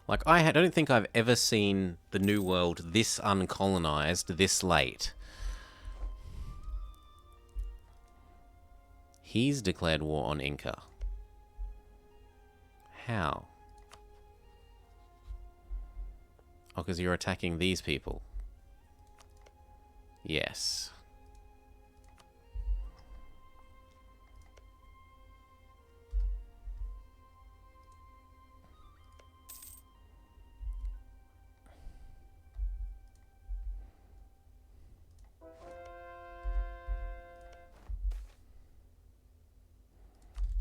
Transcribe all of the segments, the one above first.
Like, I don't think I've ever seen the New World this uncolonized this late. He's declared war on Inca. How? Oh, because you're attacking these people. Yes.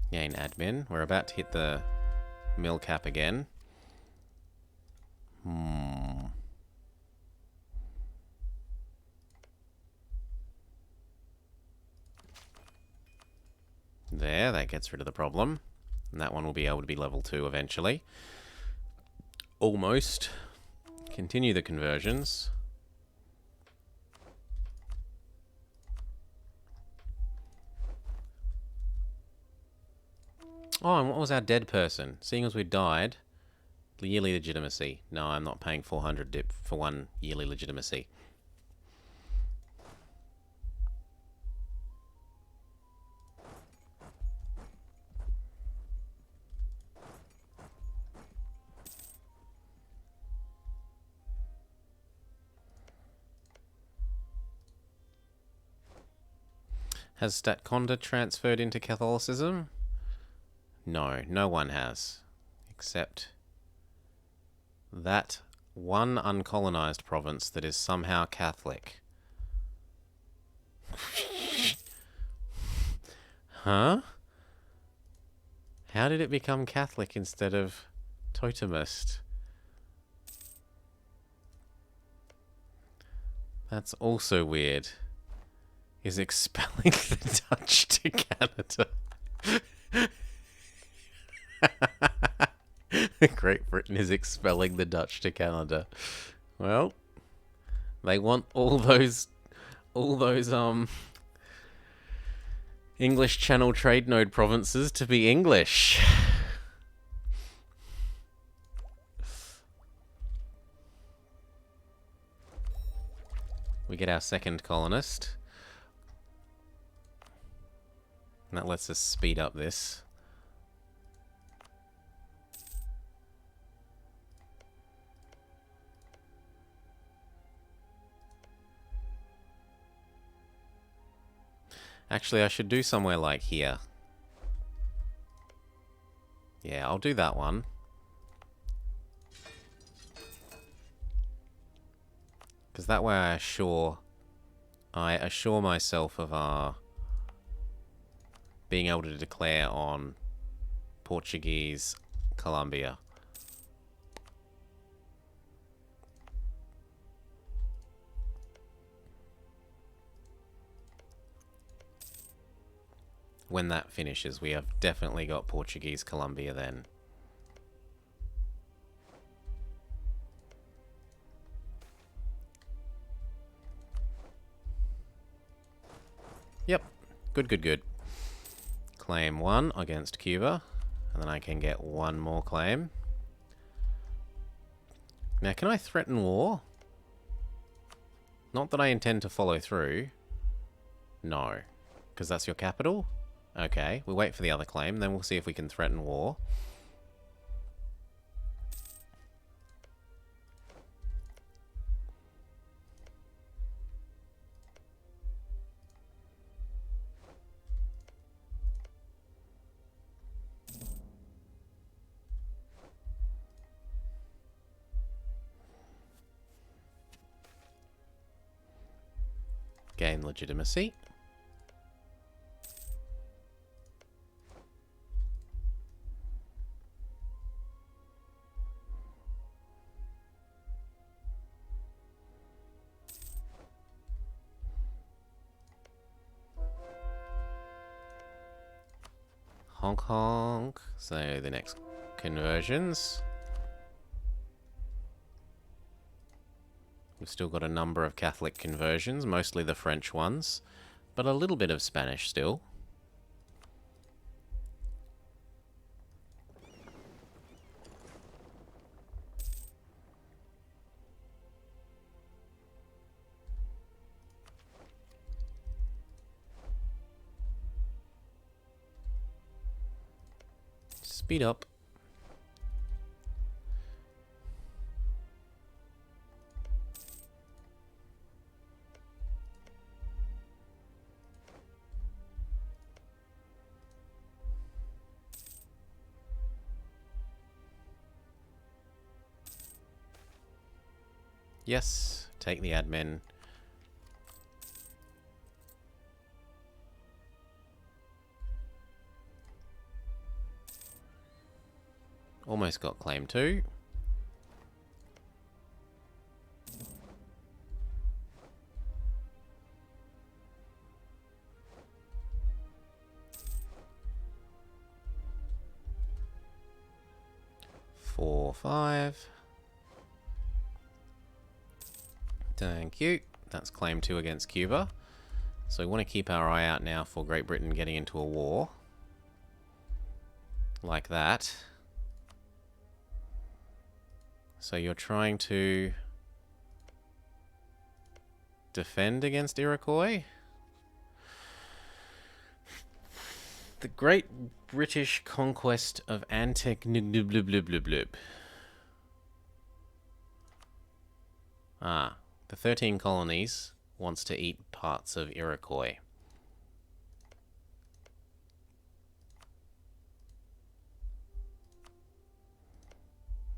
Gain admin. We're about to hit the mill cap again. There, that gets rid of the problem. And that one will be able to be level 2 eventually. Almost. Continue the conversions. Oh, and what was our dead person? Seeing as we died, yearly legitimacy. No, I'm not paying 400 dip for 1 yearly legitimacy. Has Statconda transferred into Catholicism? No, no one has. Except that one uncolonized province that is somehow Catholic. Huh? How did it become Catholic instead of totemist? That's also weird. Is expelling the Dutch to Canada. Great Britain is expelling the Dutch to Canada. Well, they want all those English Channel Trade Node provinces to be English. We get our second colonist. And that lets us speed up this. Actually, I should do somewhere like here. Yeah, I'll do that one. Because that way I assure myself of our being able to declare on Portuguese Colombia. When that finishes, we have definitely got Portuguese Colombia then. Yep. Good, good, good. Claim 1 against Cuba. And then I can get 1 more claim. Now, can I threaten war? Not that I intend to follow through. No. Because that's your capital? Okay, we wait for the other claim, then we'll see if we can threaten war. Gain legitimacy. Honk honk. So the next conversions. We've still got a number of Catholic conversions, mostly the French ones, but a little bit of Spanish still. Speed up. Yes, take the admin. Almost got claim 2. Four, 5. Thank you. That's claim 2 against Cuba. So we want to keep our eye out now for Great Britain getting into a war. Like that. So you're trying to defend against Iroquois? The Great British Conquest of Antic... Ah, the 13 colonies wants to eat parts of Iroquois.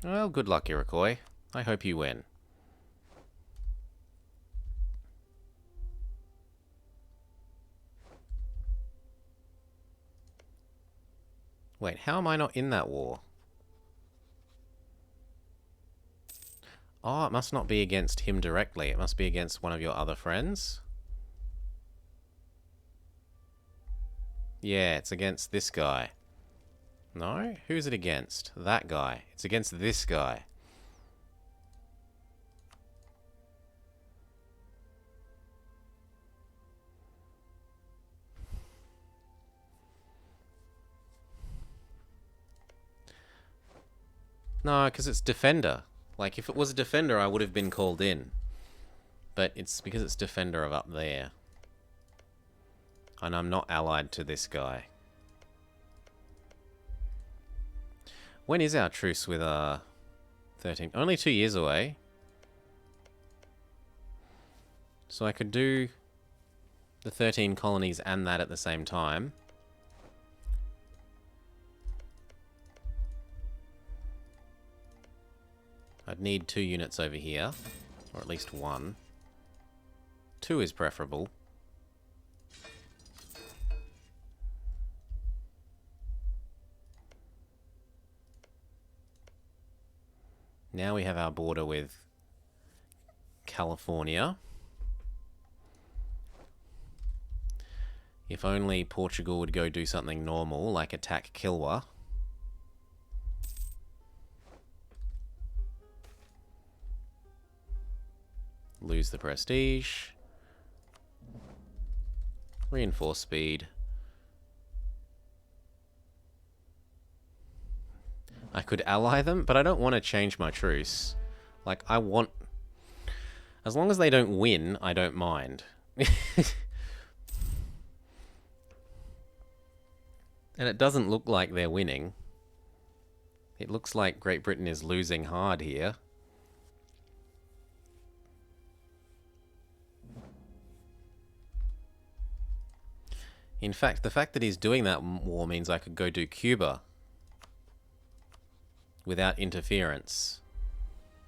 Well, good luck, Iroquois. I hope you win. Wait, how am I not in that war? Oh, it must not be against him directly. It must be against one of your other friends. Yeah, it's against this guy. No? Who's it against? That guy. It's against this guy. No, because it's Defender. Like, if it was a Defender, I would have been called in. But it's because it's Defender of up there. And I'm not allied to this guy. When is our truce with 13? Only 2 years away. So I could do the 13 colonies and that at the same time. I'd need 2 units over here. Or at least 1. 2 is preferable. Now we have our border with California. If only Portugal would go do something normal, like attack Kilwa. Lose the prestige. Reinforce speed. I could ally them, but I don't want to change my truce. Like, I want... As long as they don't win, I don't mind. And it doesn't look like they're winning. It looks like Great Britain is losing hard here. In fact, the fact that he's doing that war means I could go do Cuba. Without interference.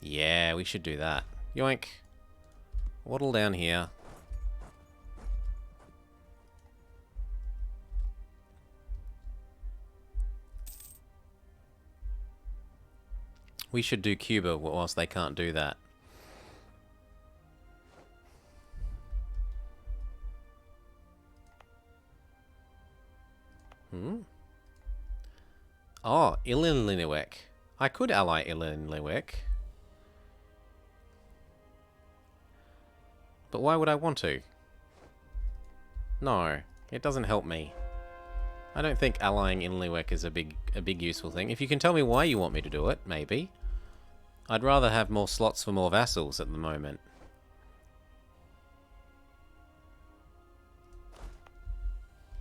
Yeah, we should do that. Yoink. Waddle down here. We should do Cuba whilst they can't do that. Oh, Ilinliwek. I could ally Ilinliwek. But why would I want to? No, it doesn't help me. I don't think allying Ilinliwek is a big useful thing. If you can tell me why you want me to do it, maybe. I'd rather have more slots for more vassals at the moment.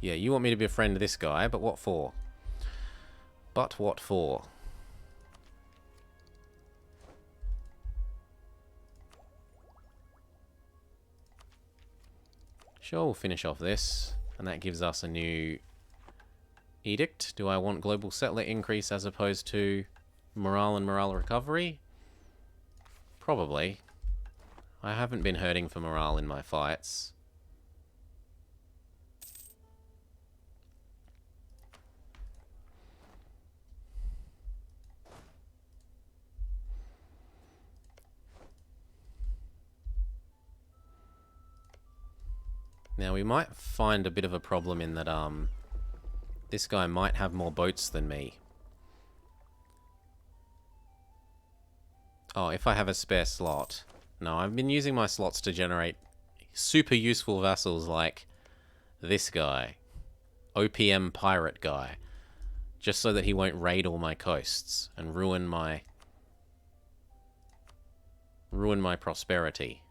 Yeah, you want me to befriend this guy, but what for? But what for? Sure, we'll finish off this. And that gives us a new edict. Do I want global settler increase as opposed to morale and morale recovery? Probably. I haven't been hurting for morale in my fights. Now we might find a bit of a problem in that this guy might have more boats than me. Oh, if I have a spare slot. No, I've been using my slots to generate super useful vassals like this guy. OPM pirate guy. Just so that he won't raid all my coasts and ruin my prosperity.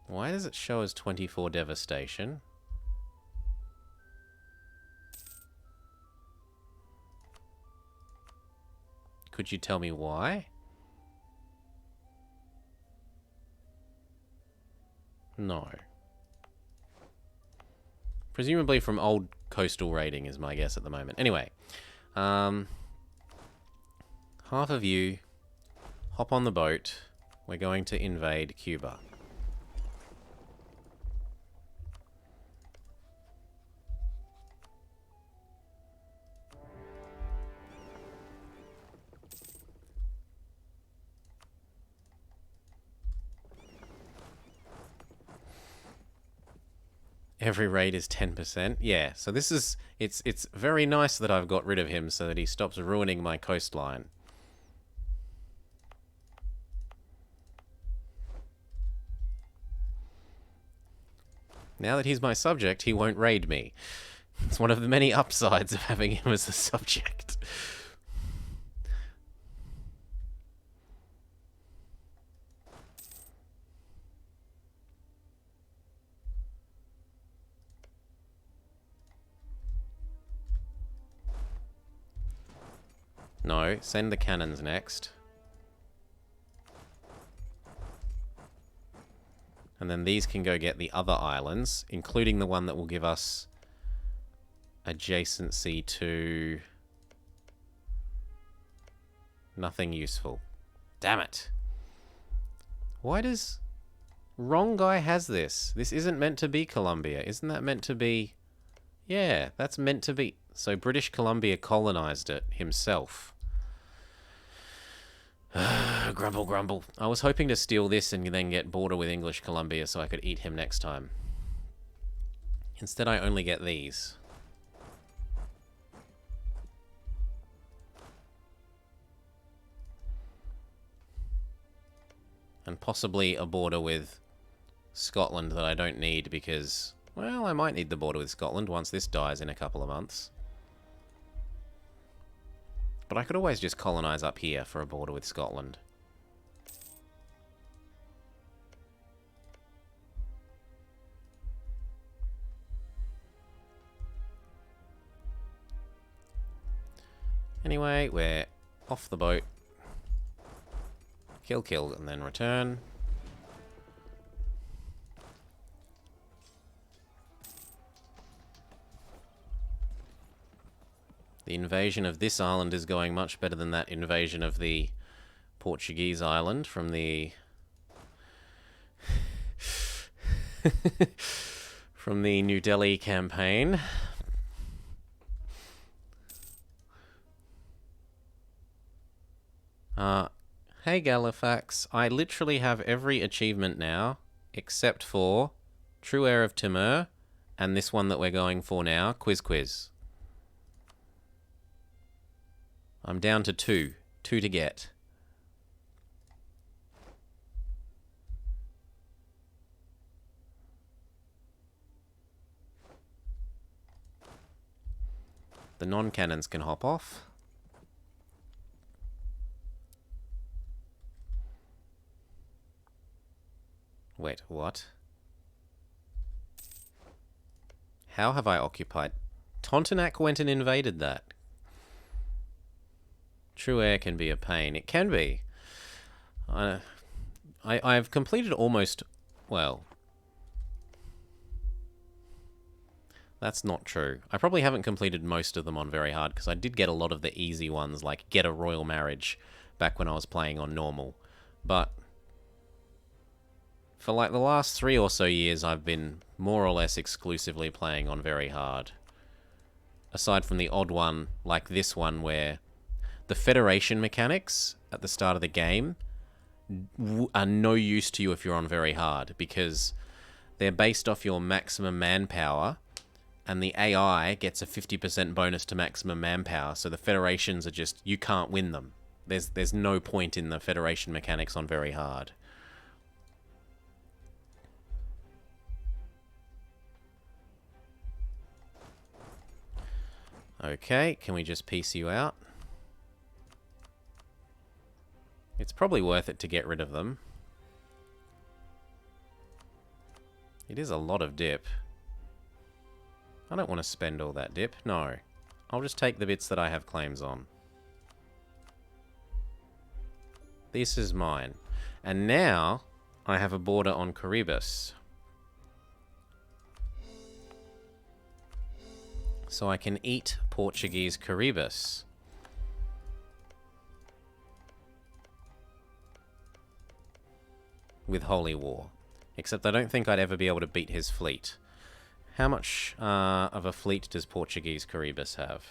Why does it show as 24 devastation? Could you tell me why? No. Presumably from old coastal raiding is my guess at the moment. Anyway, half of you hop on the boat. We're going to invade Cuba. Every raid is 10%. Yeah, so this is... It's very nice that I've got rid of him so that he stops ruining my coastline. Now that he's my subject, he won't raid me. It's one of the many upsides of having him as a subject. No, send the cannons next. And then these can go get the other islands, including the one that will give us adjacency to nothing useful. Damn it. Why does... Wrong guy has this. This isn't meant to be Colombia. Isn't that meant to be... Yeah, that's meant to be... So British Columbia colonized it himself. Grumble, grumble. I was hoping to steal this and then get border with English Columbia so I could eat him next time. Instead, I only get these. And possibly a border with Scotland that I don't need because... Well, I might need the border with Scotland once this dies in a couple of months. But I could always just colonize up here for a border with Scotland. Anyway, we're off the boat. Kill, kill, and then return. The invasion of this island is going much better than that invasion of the Portuguese island from the... from the New Delhi campaign. Hey Galifax, I literally have every achievement now, except for True Heir of Timur, and this one that we're going for now, Quizquiz. I'm down to two to get. The non-cannons can hop off. Wait, what? How have I occupied? Tontonac went and invaded that. True air can be a pain. It can be. I've completed almost... Well... That's not true. I probably haven't completed most of them on very hard, because I did get a lot of the easy ones, like Get a Royal Marriage, back when I was playing on normal. But for like the last 3 or so years, I've been more or less exclusively playing on very hard. Aside from the odd one, like this one, where the Federation mechanics at the start of the game are no use to you if you're on very hard, because they're based off your maximum manpower, and the AI gets a 50% bonus to maximum manpower, so the Federations are just... You can't win them. There's no point in the Federation mechanics on very hard. Okay, can we just piece you out? It's probably worth it to get rid of them. It is a lot of dip. I don't want to spend all that dip. No. I'll just take the bits that I have claims on. This is mine. And now I have a border on Caribus. So I can eat Portuguese Caribus. With Holy War. Except I don't think I'd ever be able to beat his fleet. How much of a fleet does Portuguese Caribus have?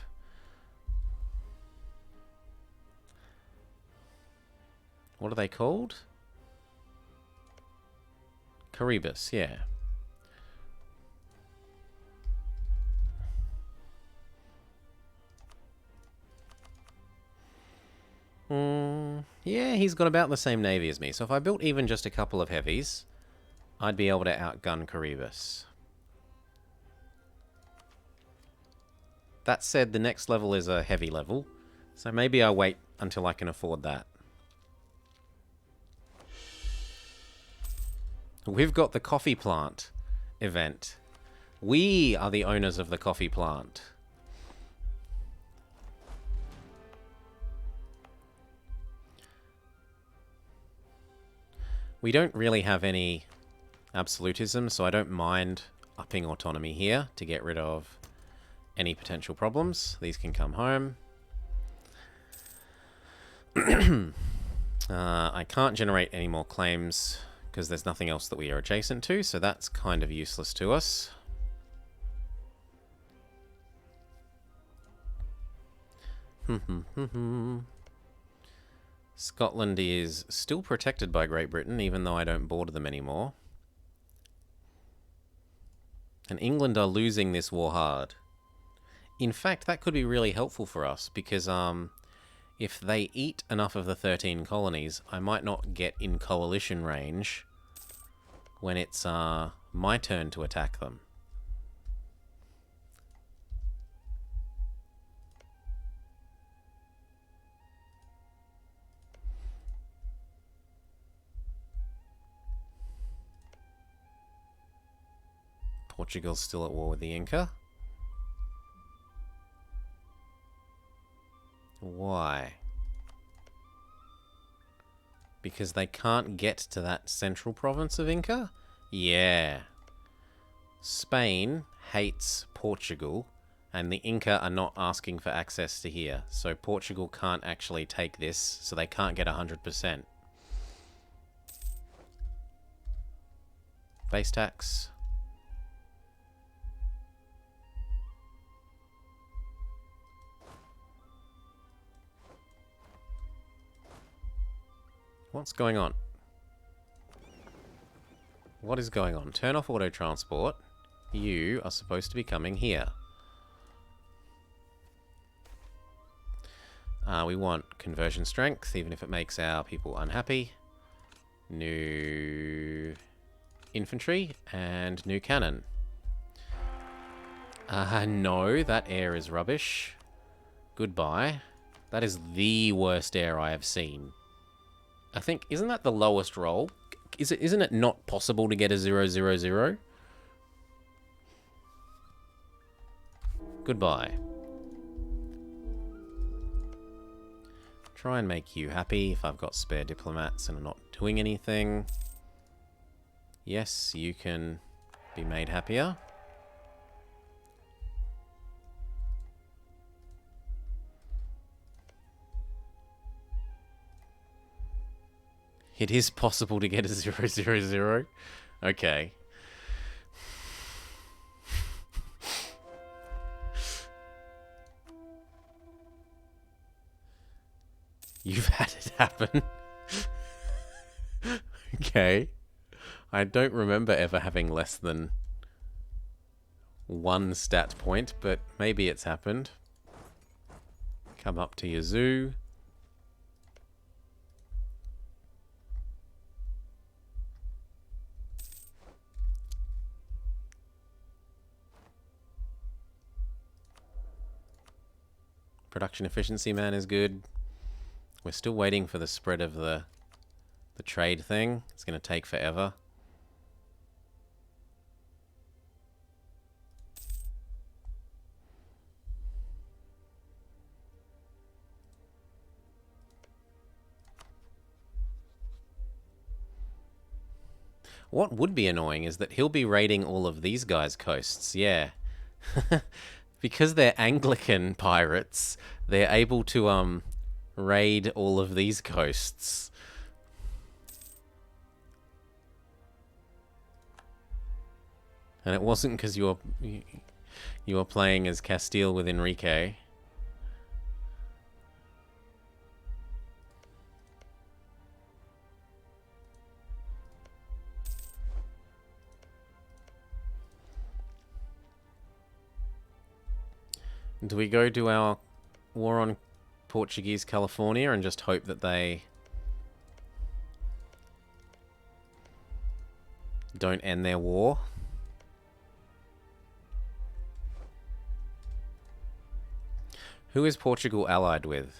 What are they called? Caribus, yeah. Yeah, he's got about the same navy as me. So if I built even just a couple of heavies, I'd be able to outgun Caribus. That said, the next level is a heavy level, so maybe I'll wait until I can afford that. We've got the coffee plant event. We are the owners of the coffee plant. We don't really have any absolutism, so I don't mind upping autonomy here to get rid of any potential problems. These can come home. I can't generate any more claims because there's nothing else that we are adjacent to, so that's kind of useless to us. Scotland is still protected by Great Britain, even though I don't border them anymore. And England are losing this war hard. In fact, that could be really helpful for us, because if they eat enough of the 13 colonies, I might not get in coalition range when it's my turn to attack them. Portugal's still at war with the Inca. Why? Because they can't get to that central province of Inca? Yeah. Spain hates Portugal, and the Inca are not asking for access to here. So Portugal can't actually take this, so they can't get 100%. Base tax. What's going on? What is going on? Turn off auto transport. You are supposed to be coming here. We want conversion strength, even if it makes our people unhappy. New infantry and new cannon. No, that air is rubbish. Goodbye. That is the worst air I have seen. I think, isn't that the lowest roll? Isn't it not possible to get a 000? Goodbye. Try and make you happy if I've got spare diplomats and I'm not doing anything. Yes, you can be made happier. It is possible to get a 000. Okay. You've had it happen. Okay. I don't remember ever having less than one stat point, but maybe it's happened. Come up to your zoo. Production efficiency, man, is good. We're still waiting for the spread of the trade thing. It's going to take forever. What would be annoying is that he'll be raiding all of these guys' coasts. Yeah. Because they're Anglican pirates, they're able to raid all of these coasts. And it wasn't because you were playing as Castile with Enrique. Do we go do our war on Portuguese California and just hope that they don't end their war? Who is Portugal allied with?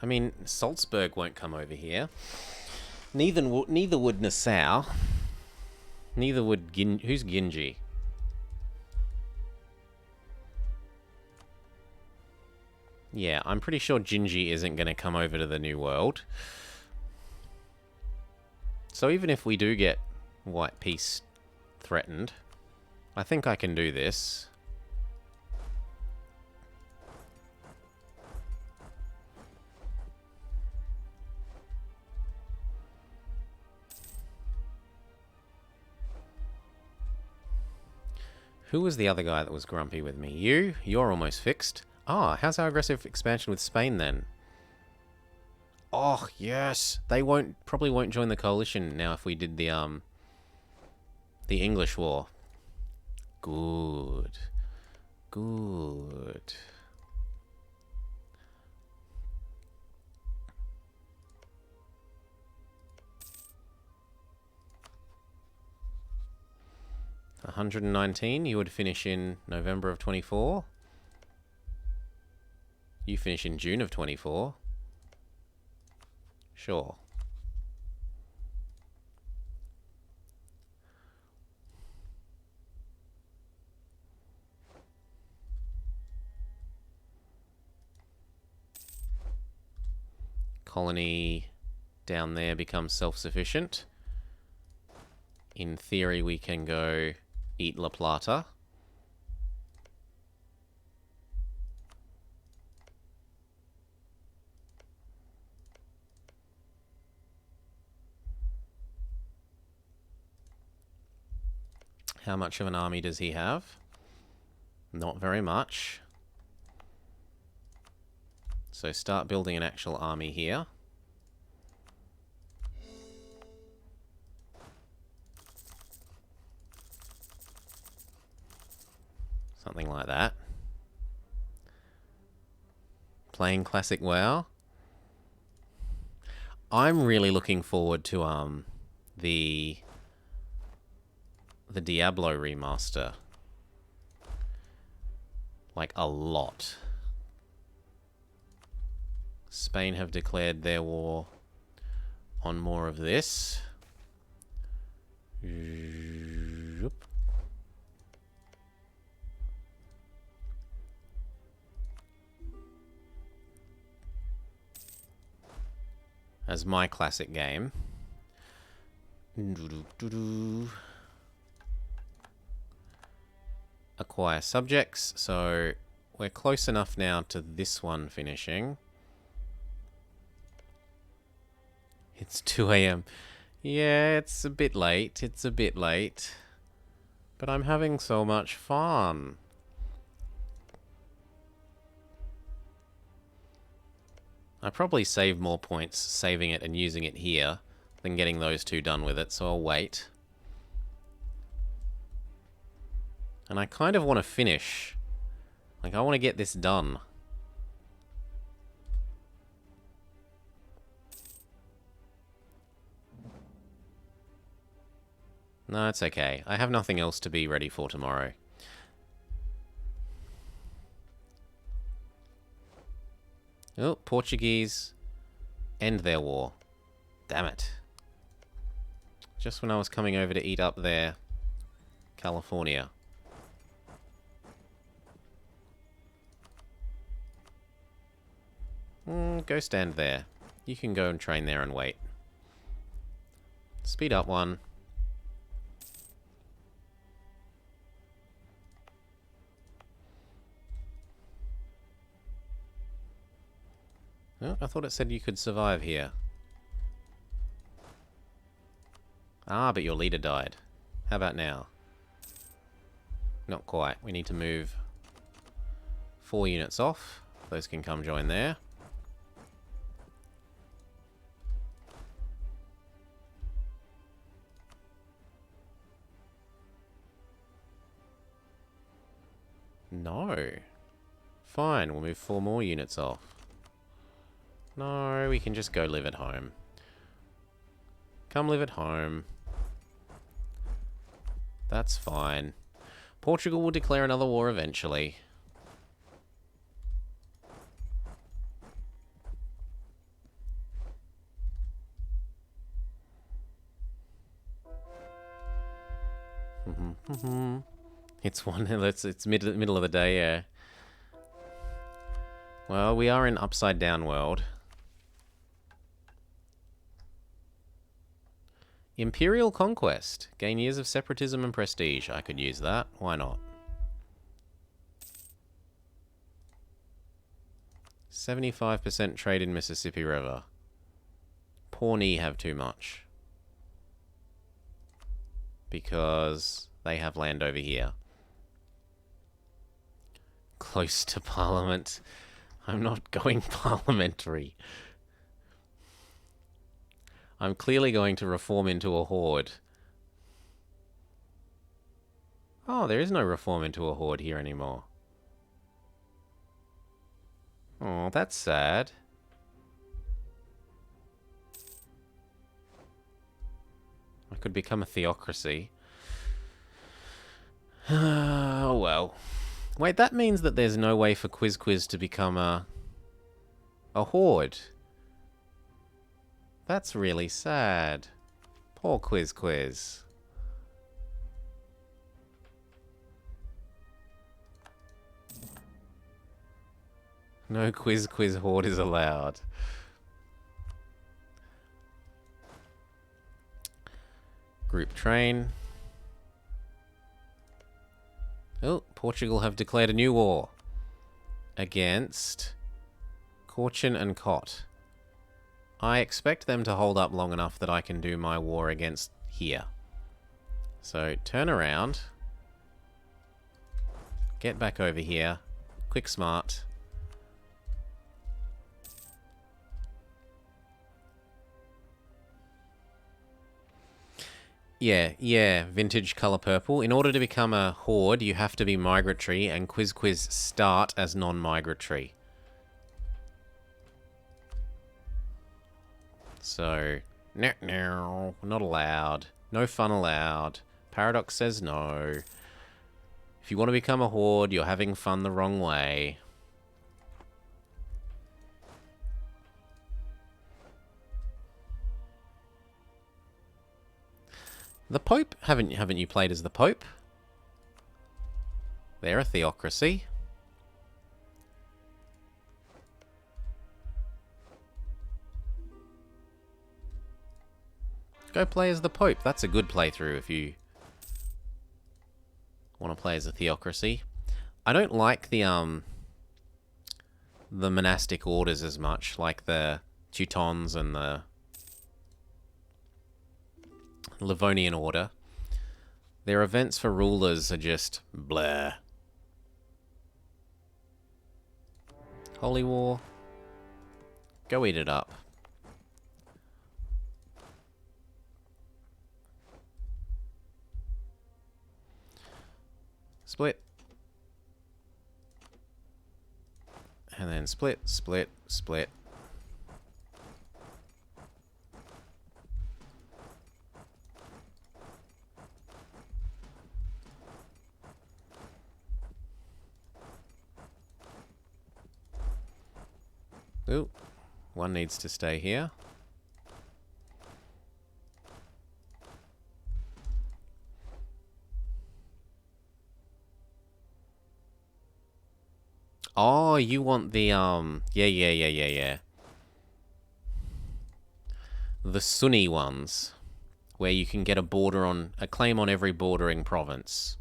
I mean, Salzburg won't come over here. Neither would Nassau. Neither would who's Ginji? Yeah, I'm pretty sure Ginji isn't going to come over to the New World. So even if we do get White Peace threatened, I think I can do this. Who was the other guy that was grumpy with me? You? You're almost fixed. Ah, how's our aggressive expansion with Spain then? Oh, yes. They probably won't join the coalition now if we did the English war. Good. Good. $119, you would finish in November of 24. You finish in June of 24. Sure. Colony down there becomes self-sufficient. In theory, we can go eat La Plata. How much of an army does he have? Not very much. So start building an actual army here. Something like that. Playing classic WoW. I'm really looking forward to the Diablo remaster. Like a lot. Spain have declared their war on more of this. as my classic game. Acquire subjects, so we're close enough now to this one finishing. It's 2 AM. Yeah, it's a bit late. It's a bit late. But I'm having so much fun. I probably save more points saving it and using it here than getting those two done with it, so I'll wait. And I kind of want to finish. Like, I want to get this done. No, it's okay. I have nothing else to be ready for tomorrow. Oh, Portuguese end their war. Damn it. Just when I was coming over to eat up their California. Go stand there. You can go and train there and wait. Speed up one. Oh, I thought it said you could survive here. Ah, but your leader died. How about now? Not quite. We need to move 4 units off. Those can come join there. No. Fine, we'll move 4 more units off. No, we can just go live at home. Come live at home. That's fine. Portugal will declare another war eventually. It's it's middle of the day, yeah. Well, we are in upside down world. Imperial conquest. Gain years of separatism and prestige. I could use that. Why not? 75% trade in Mississippi River. Pawnee have too much. Because they have land over here. Close to Parliament. I'm not going parliamentary. I'm clearly going to reform into a horde. Oh, there is no reform into a horde here anymore. Oh, that's sad. I could become a theocracy. Oh, well. Wait, that means that there's no way for Quizquiz to become a horde. That's really sad. Poor Quizquiz. No Quizquiz horde is allowed. Group train. Oh, Portugal have declared a new war against Cauchin and Cot. I expect them to hold up long enough that I can do my war against here. So, turn around. Get back over here. Quick smart. Yeah, vintage color purple. In order to become a horde, you have to be migratory, and Quizquiz start as non-migratory. So, no, not allowed. No fun allowed. Paradox says no. If you want to become a horde, you're having fun the wrong way. The Pope? Haven't you played as the Pope? They're a theocracy. Go play as the Pope. That's a good playthrough if you want to play as a theocracy. I don't like the monastic orders as much, like the Teutons and the Livonian Order. Their events for rulers are just blah. Holy War. Go eat it up. Split. And then split, split, split. Ooh, one needs to stay here. Oh, you want the, yeah. The Sunni ones, where you can get a claim on every bordering province.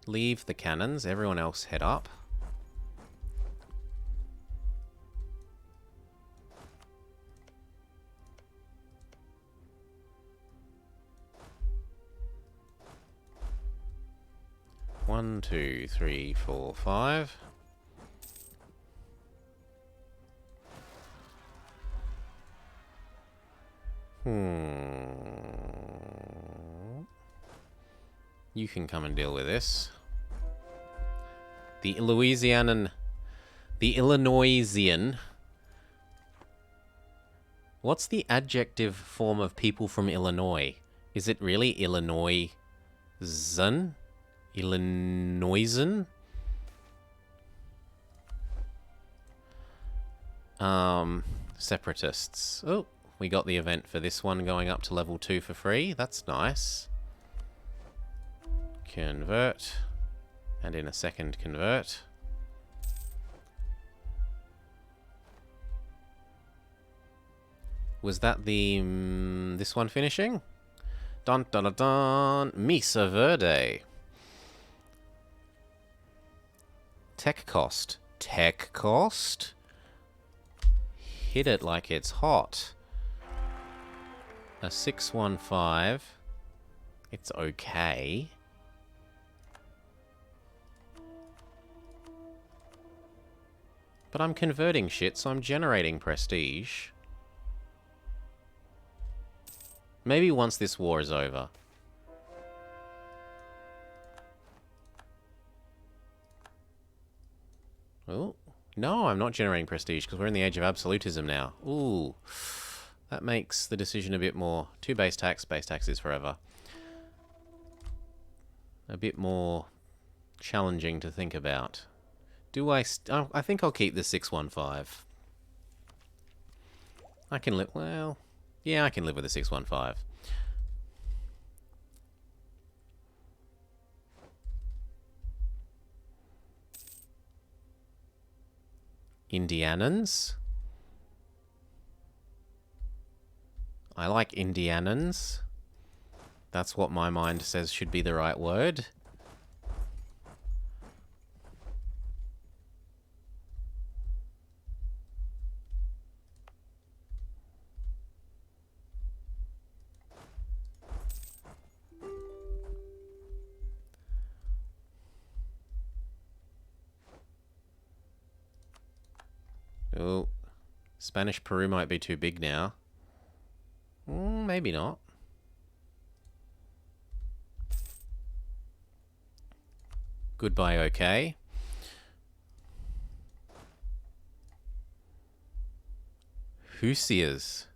Leave the cannons, everyone else head up. One, two, three, four, five. You can come and deal with this. The Illinoisian. What's the adjective form of people from Illinois? Is it really Illinoisan? Illinoisan? Separatists. Oh, we got the event for this one going up to level 2 for free. That's nice. Convert. And in a second, convert. Was that the... this one finishing? Dun dun dun dun! Misa Verde. Tech cost. Tech cost? Hit it like it's hot. A 615. It's okay. But I'm converting shit, so I'm generating prestige. Maybe once this war is over. Oh, no, I'm not generating prestige because we're in the age of absolutism now. Ooh, that makes the decision a bit more... 2 base tax is forever. A bit more challenging to think about. Do I... I think I'll keep the 615. I can live... well... yeah, I can live with the 615. Indianans. I like Indianans. That's what my mind says should be the right word. Oh, Spanish Peru might be too big now. Maybe not. Goodbye, okay. Hoosiers.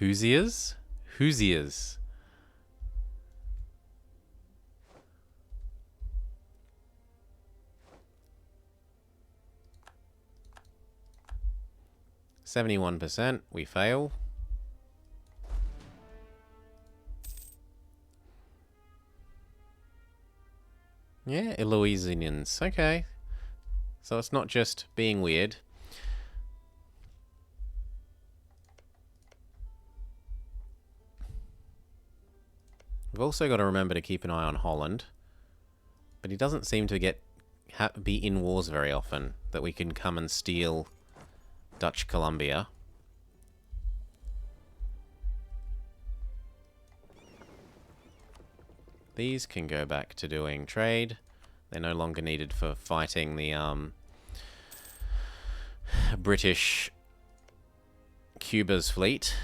Hoosiers? Hoosiers. %, we fail. Yeah, Eloisians. Okay. So it's not just being weird. We've also got to remember to keep an eye on Holland. But he doesn't seem to be in wars very often, that we can come and steal Dutch Columbia. These can go back to doing trade. They're no longer needed for fighting the British Cuba's fleet.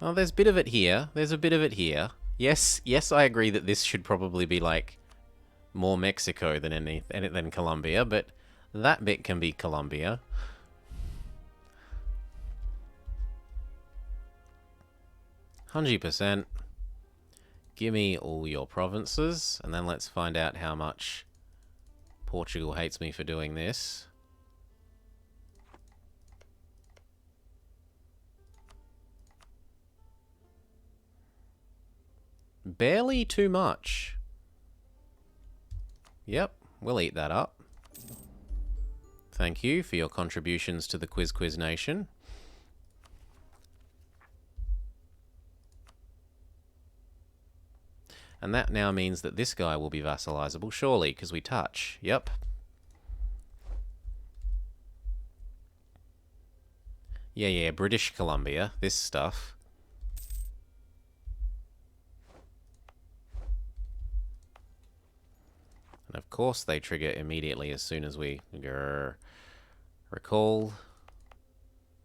Oh, there's a bit of it here. There's a bit of it here. Yes, I agree that this should probably be like more Mexico than Colombia, but that bit can be Colombia. %. Give me all your provinces, and then let's find out how much Portugal hates me for doing this. Barely too much. Yep, we'll eat that up. Thank you for your contributions to the Quizquiz Nation. And that now means that this guy will be vassalizable, surely, because we touch. Yep. Yeah, British Columbia, this stuff. And of course they trigger immediately as soon as we recall.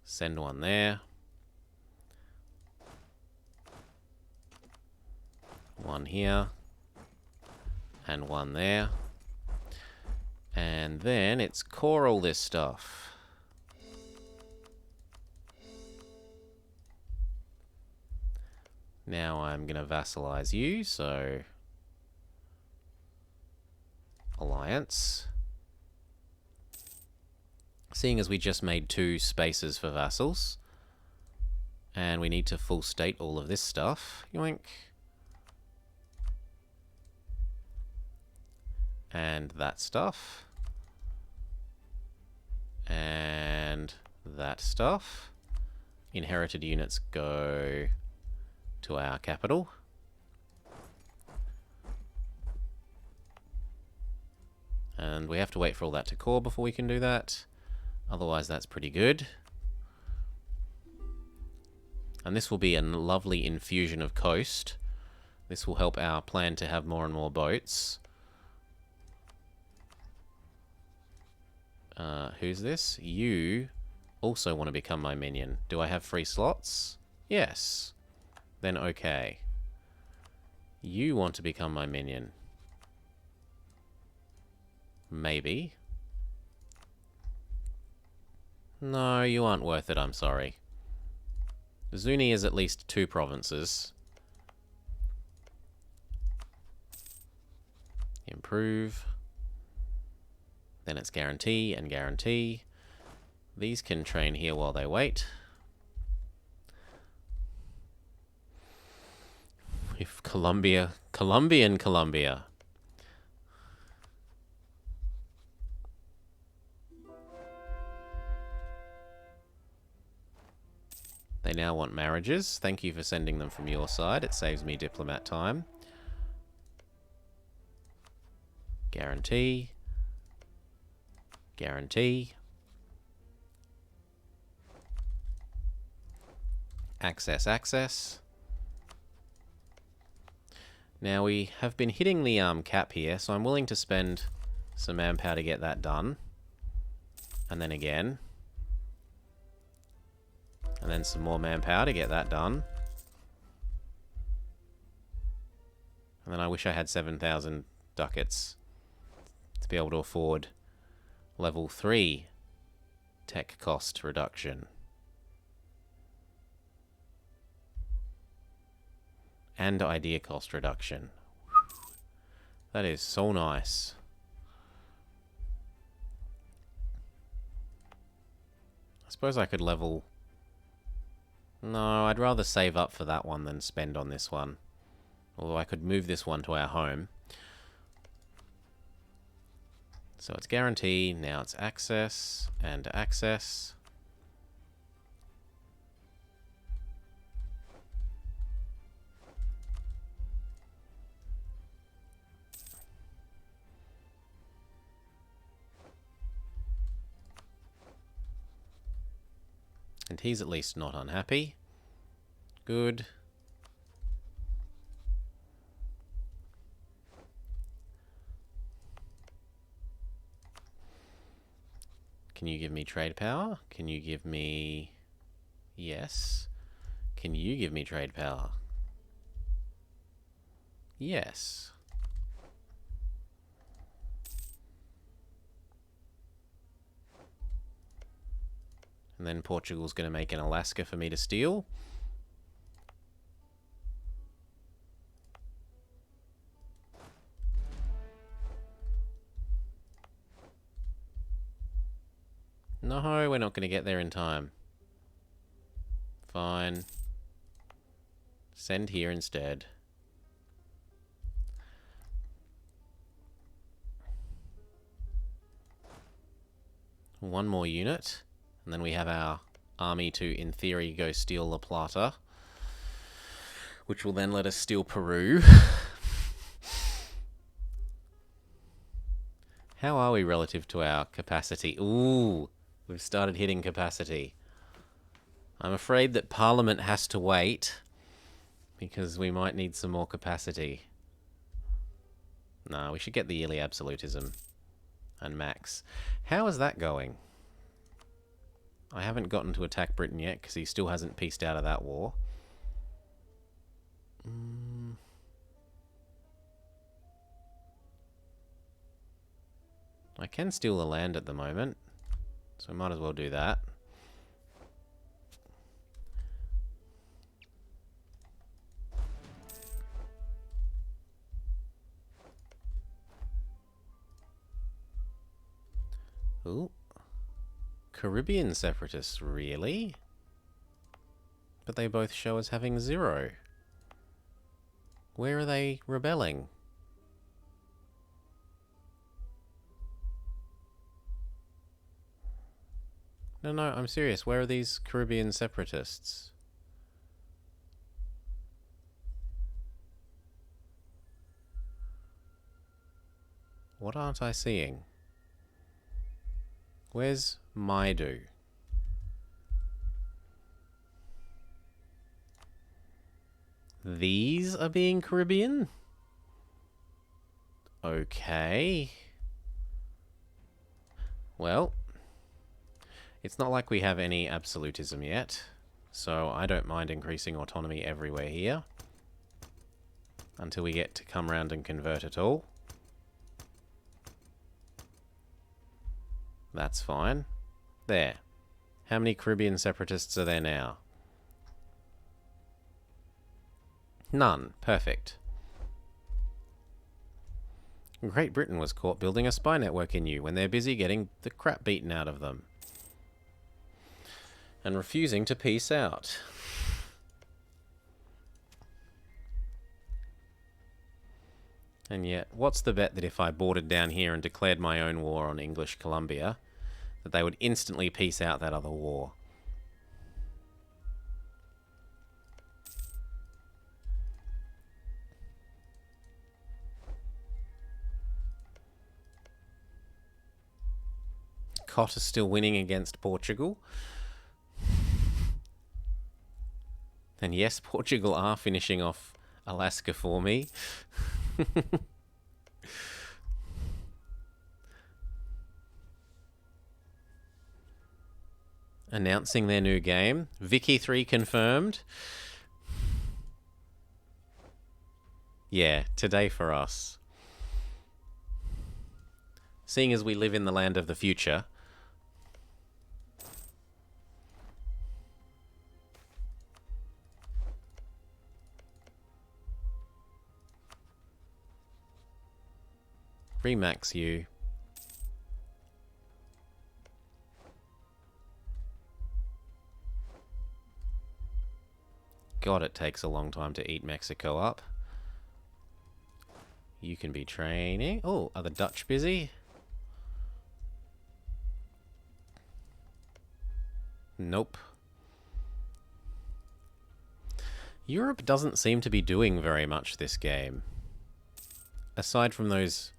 Send one there. One here. And one there. And then it's core all this stuff. Now I'm going to vassalize you, so alliance. Seeing as we just made 2 spaces for vassals, and we need to full state all of this stuff. Yoink. And that stuff. And that stuff. Inherited units go to our capital. And we have to wait for all that to core before we can do that. Otherwise, that's pretty good. And this will be a lovely infusion of coast. This will help our plan to have more and more boats. Who's this? You also want to become my minion. Do I have free slots? Yes. Then okay. You want to become my minion. Maybe. No, you aren't worth it, I'm sorry. Zuni is at least 2 provinces. Improve. Then it's guarantee and guarantee. These can train here while they wait. If Colombia... Colombia. They now want marriages. Thank you for sending them from your side. It saves me diplomat time. Guarantee. Guarantee. Access. Now we have been hitting the cap here, so I'm willing to spend some manpower to get that done. And then again. And then some more manpower to get that done. And then I wish I had 7,000 ducats to be able to afford level 3 tech cost reduction. And idea cost reduction. That is so nice. I suppose I could level... No, I'd rather save up for that one than spend on this one. Although I could move this one to our home. So it's guarantee, now it's access, and access. And he's at least not unhappy. Good. Can you give me trade power? Can you give me... Yes. Can you give me trade power? Yes. And then Portugal's going to make an Alaska for me to steal. No, we're not going to get there in time. Fine. Send here instead. One more unit. And then we have our army to, in theory, go steal La Plata. Which will then let us steal Peru. How are we relative to our capacity? Ooh, we've started hitting capacity. I'm afraid that Parliament has to wait, because we might need some more capacity. Nah, we should get the yearly absolutism and max. How is that going? I haven't gotten to attack Britain yet, because he still hasn't pieced out of that war. I can steal the land at the moment, so I might as well do that. Ooh. Caribbean separatists, really? But they both show as having 0. Where are they rebelling? No, I'm serious. Where are these Caribbean separatists? What aren't I seeing? Where's Maidu? These are being Caribbean? Okay. Well, it's not like we have any absolutism yet, so I don't mind increasing autonomy everywhere here until we get to come round and convert it all. That's fine. There. How many Caribbean separatists are there now? None. Perfect. Great Britain was caught building a spy network in you when they're busy getting the crap beaten out of them. And refusing to peace out. And yet, what's the bet that if I boarded down here and declared my own war on English Columbia, that they would instantly peace out that other war? Cot is still winning against Portugal. And yes, Portugal are finishing off Alaska for me. Announcing their new game. Vicky 3 confirmed. Yeah, today for us. Seeing as we live in the land of the future. Remax you. God, it takes a long time to eat Mexico up. You can be training. Oh, are the Dutch busy? Nope. Europe doesn't seem to be doing very much this game. Aside from those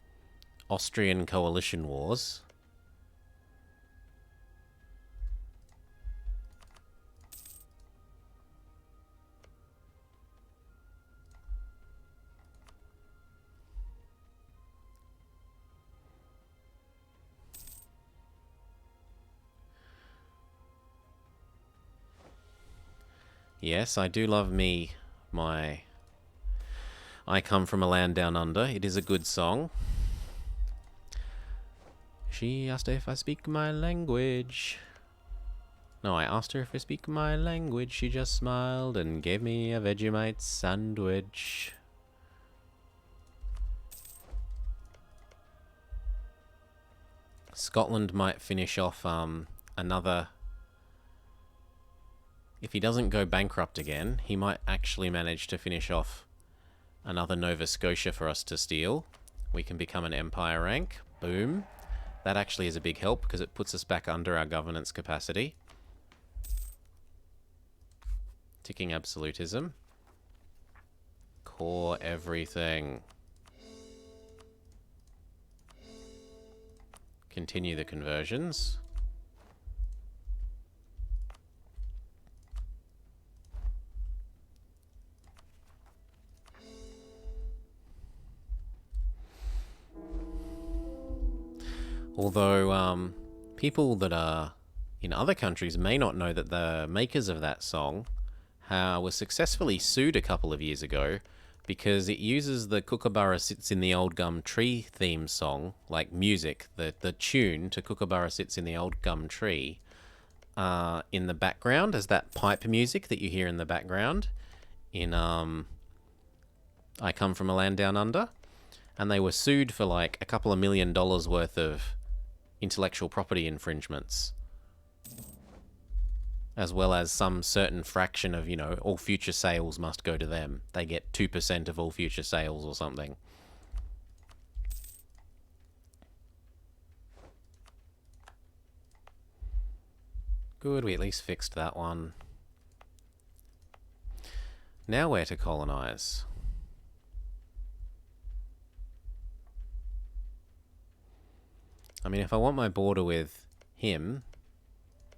Austrian coalition wars. Yes, I do love me my I Come From a Land Down Under. It is a good song. She asked if I speak my language. No, I asked her if I speak my language. She just smiled and gave me a Vegemite sandwich. Scotland might finish off another... If he doesn't go bankrupt again, he might actually manage to finish off another Nova Scotia for us to steal. We can become an empire rank. Boom. That actually is a big help because it puts us back under our governance capacity. Ticking absolutism. Core everything. Continue the conversions. Although people that are in other countries may not know that the makers of that song were successfully sued a couple of years ago because it uses the Kookaburra Sits in the Old Gum Tree theme song, like music, the tune to Kookaburra Sits in the Old Gum Tree in the background as that pipe music that you hear in the background in I Come From a Land Down Under. And they were sued for like a couple of $1 million worth of intellectual property infringements, as well as some certain fraction of, you know, all future sales must go to them. They get 2% of all future sales or something. Good, we at least fixed that one. Now where to colonize? I mean, if I want my border with him,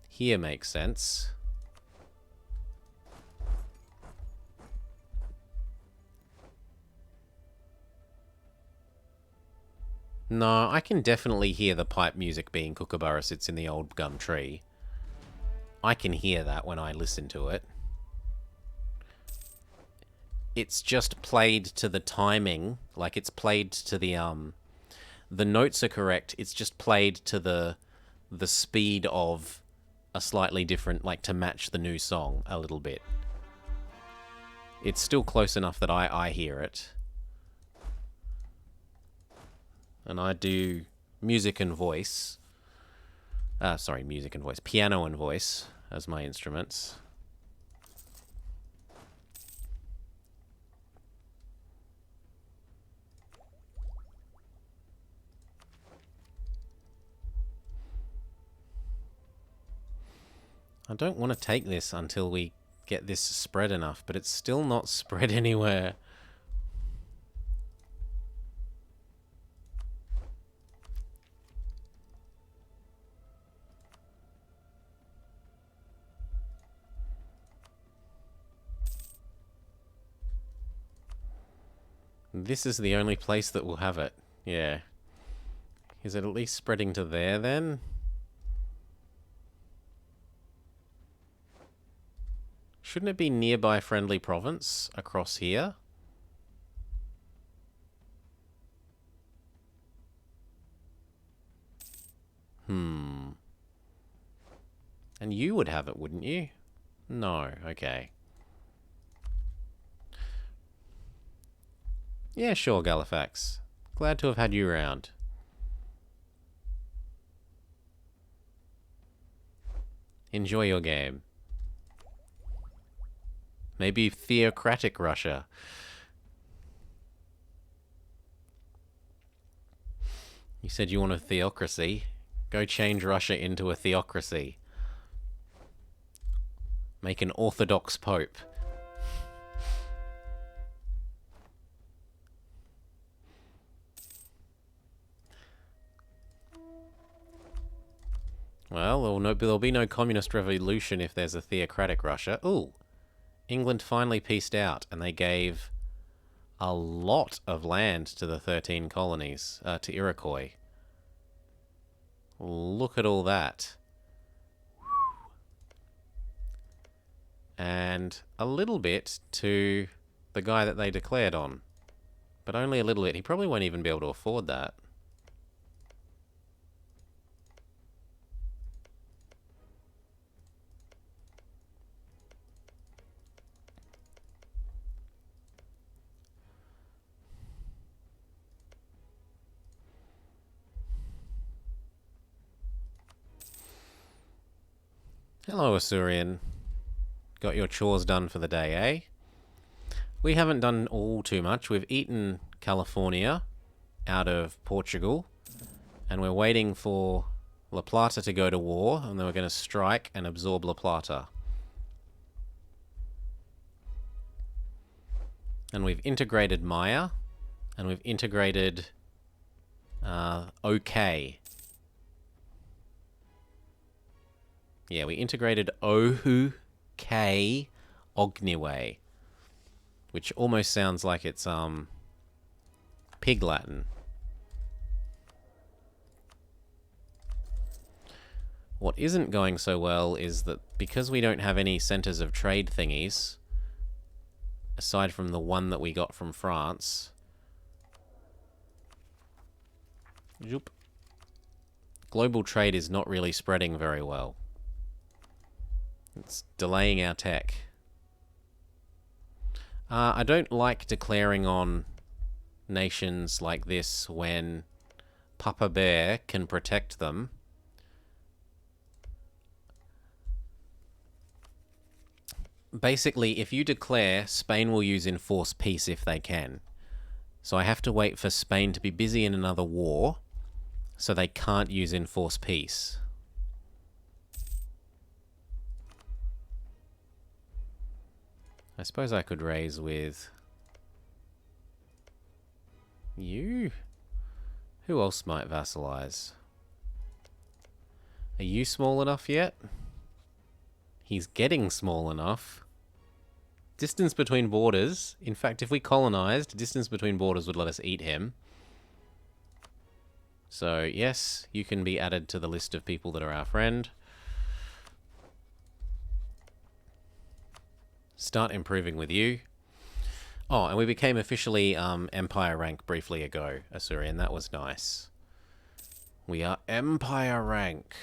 here makes sense. No, I can definitely hear the pipe music being Kookaburra Sits in the Old Gum Tree. I can hear that when I listen to it. It's just played to the timing, like it's played to the notes are correct, it's just played to the speed of a slightly different, like to match the new song a little bit. It's still close enough that I hear it. And I do music and voice. Sorry, music and voice. Piano and voice as my instruments. I don't want to take this until we get this spread enough, but it's still not spread anywhere. This is the only place that will have it. Yeah. Is it at least spreading to there then? Shouldn't it be nearby friendly province across here? And you would have it, wouldn't you? No, okay. Yeah, sure, Galifax. Glad to have had you around. Enjoy your game. Maybe theocratic Russia. You said you want a theocracy. Go change Russia into a theocracy. Make an Orthodox Pope. Well, there'll be no communist revolution if there's a theocratic Russia. Ooh, England finally peaced out, and they gave a lot of land to the 13 colonies, to Iroquois. Look at all that. And a little bit to the guy that they declared on. But only a little bit. He probably won't even be able to afford that. Hello, Assyrian. Got your chores done for the day, eh? We haven't done all too much. We've eaten California out of Portugal, and we're waiting for La Plata to go to war, and then we're going to strike and absorb La Plata. And we've integrated Maya, and we've integrated OK. Yeah, we integrated Ohu K Ogniwe, which almost sounds like it's Pig Latin. What isn't going so well is that because we don't have any centers of trade thingies, aside from the one that we got from France, global trade is not really spreading very well. It's delaying our tech. I don't like declaring on nations like this when Papa Bear can protect them. Basically, if you declare, Spain will use enforced peace if they can. So I have to wait for Spain to be busy in another war, so they can't use enforced peace. I suppose I could raise with you. Who else might vassalize? Are you small enough yet? He's getting small enough. Distance between borders. In fact, if we colonized, distance between borders would let us eat him. So, yes, you can be added to the list of people that are our friend. Start improving with you. Oh, and we became officially Empire rank briefly ago, Assyrian. That was nice. We are Empire rank.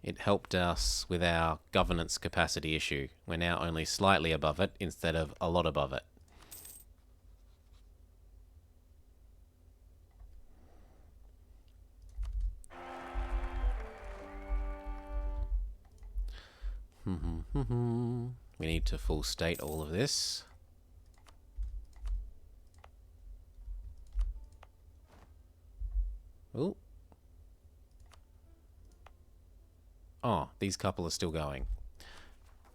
It helped us with our governance capacity issue. We're now only slightly above it instead of a lot above it. We need to full state all of this. Ooh. Oh, these couple are still going.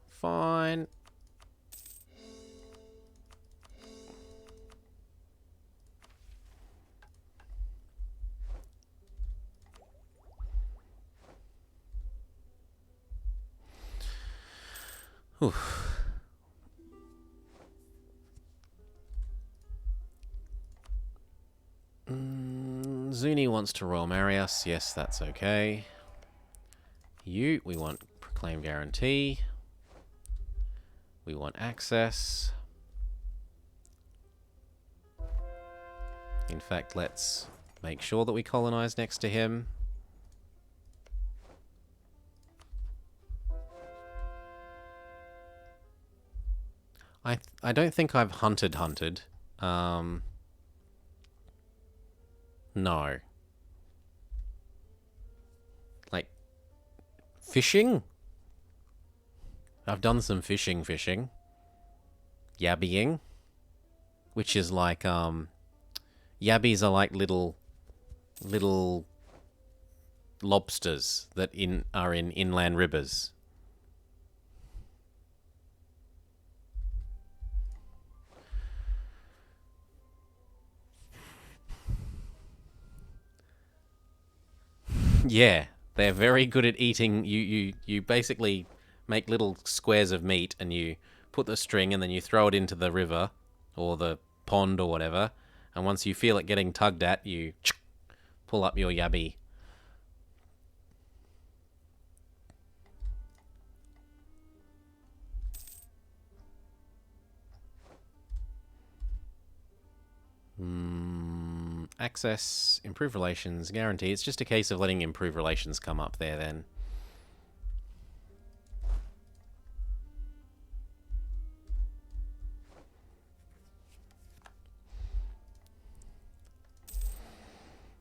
Fine. Oof. Zuni wants to royal marry us. Yes, that's okay. We want proclaim guarantee. We want access. In fact, let's make sure that we colonize next to him. I don't think I've hunted. No. Like, fishing? I've done some fishing. Yabbying. Which is like, yabbies are like little little lobsters that are in inland rivers. Yeah, they're very good at eating. You basically make little squares of meat and you put the string and then you throw it into the river or the pond or whatever. And once you feel it getting tugged at, you pull up your yabby. Access, improve relations, guarantee. It's just a case of letting improve relations come up there then.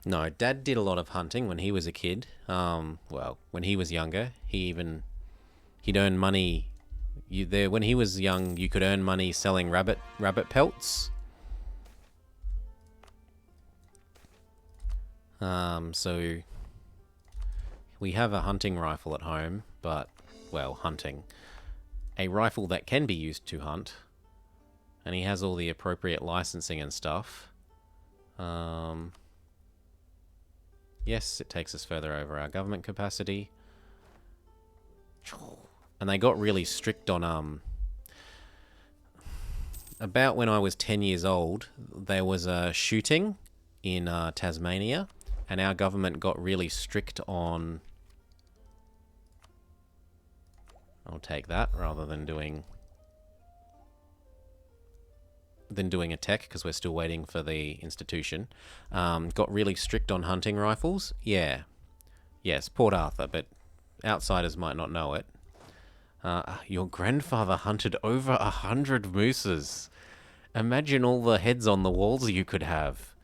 No, Dad did a lot of hunting when he was a kid. Well, when he was younger, he'd earn money. When he was young, you could earn money selling rabbit pelts. So we have a hunting rifle at home, but, well, hunting. A rifle that can be used to hunt. And he has all the appropriate licensing and stuff. Yes, it takes us further over our government capacity. And they got really strict on, about when I was 10 years old, there was a shooting in Tasmania, and our government got really strict on... I'll take that rather than doing a tech, because we're still waiting for the institution. Got really strict on hunting rifles. Yeah. Yes, Port Arthur, but outsiders might not know it. Your grandfather hunted over 100 mooses. Imagine all the heads on the walls you could have.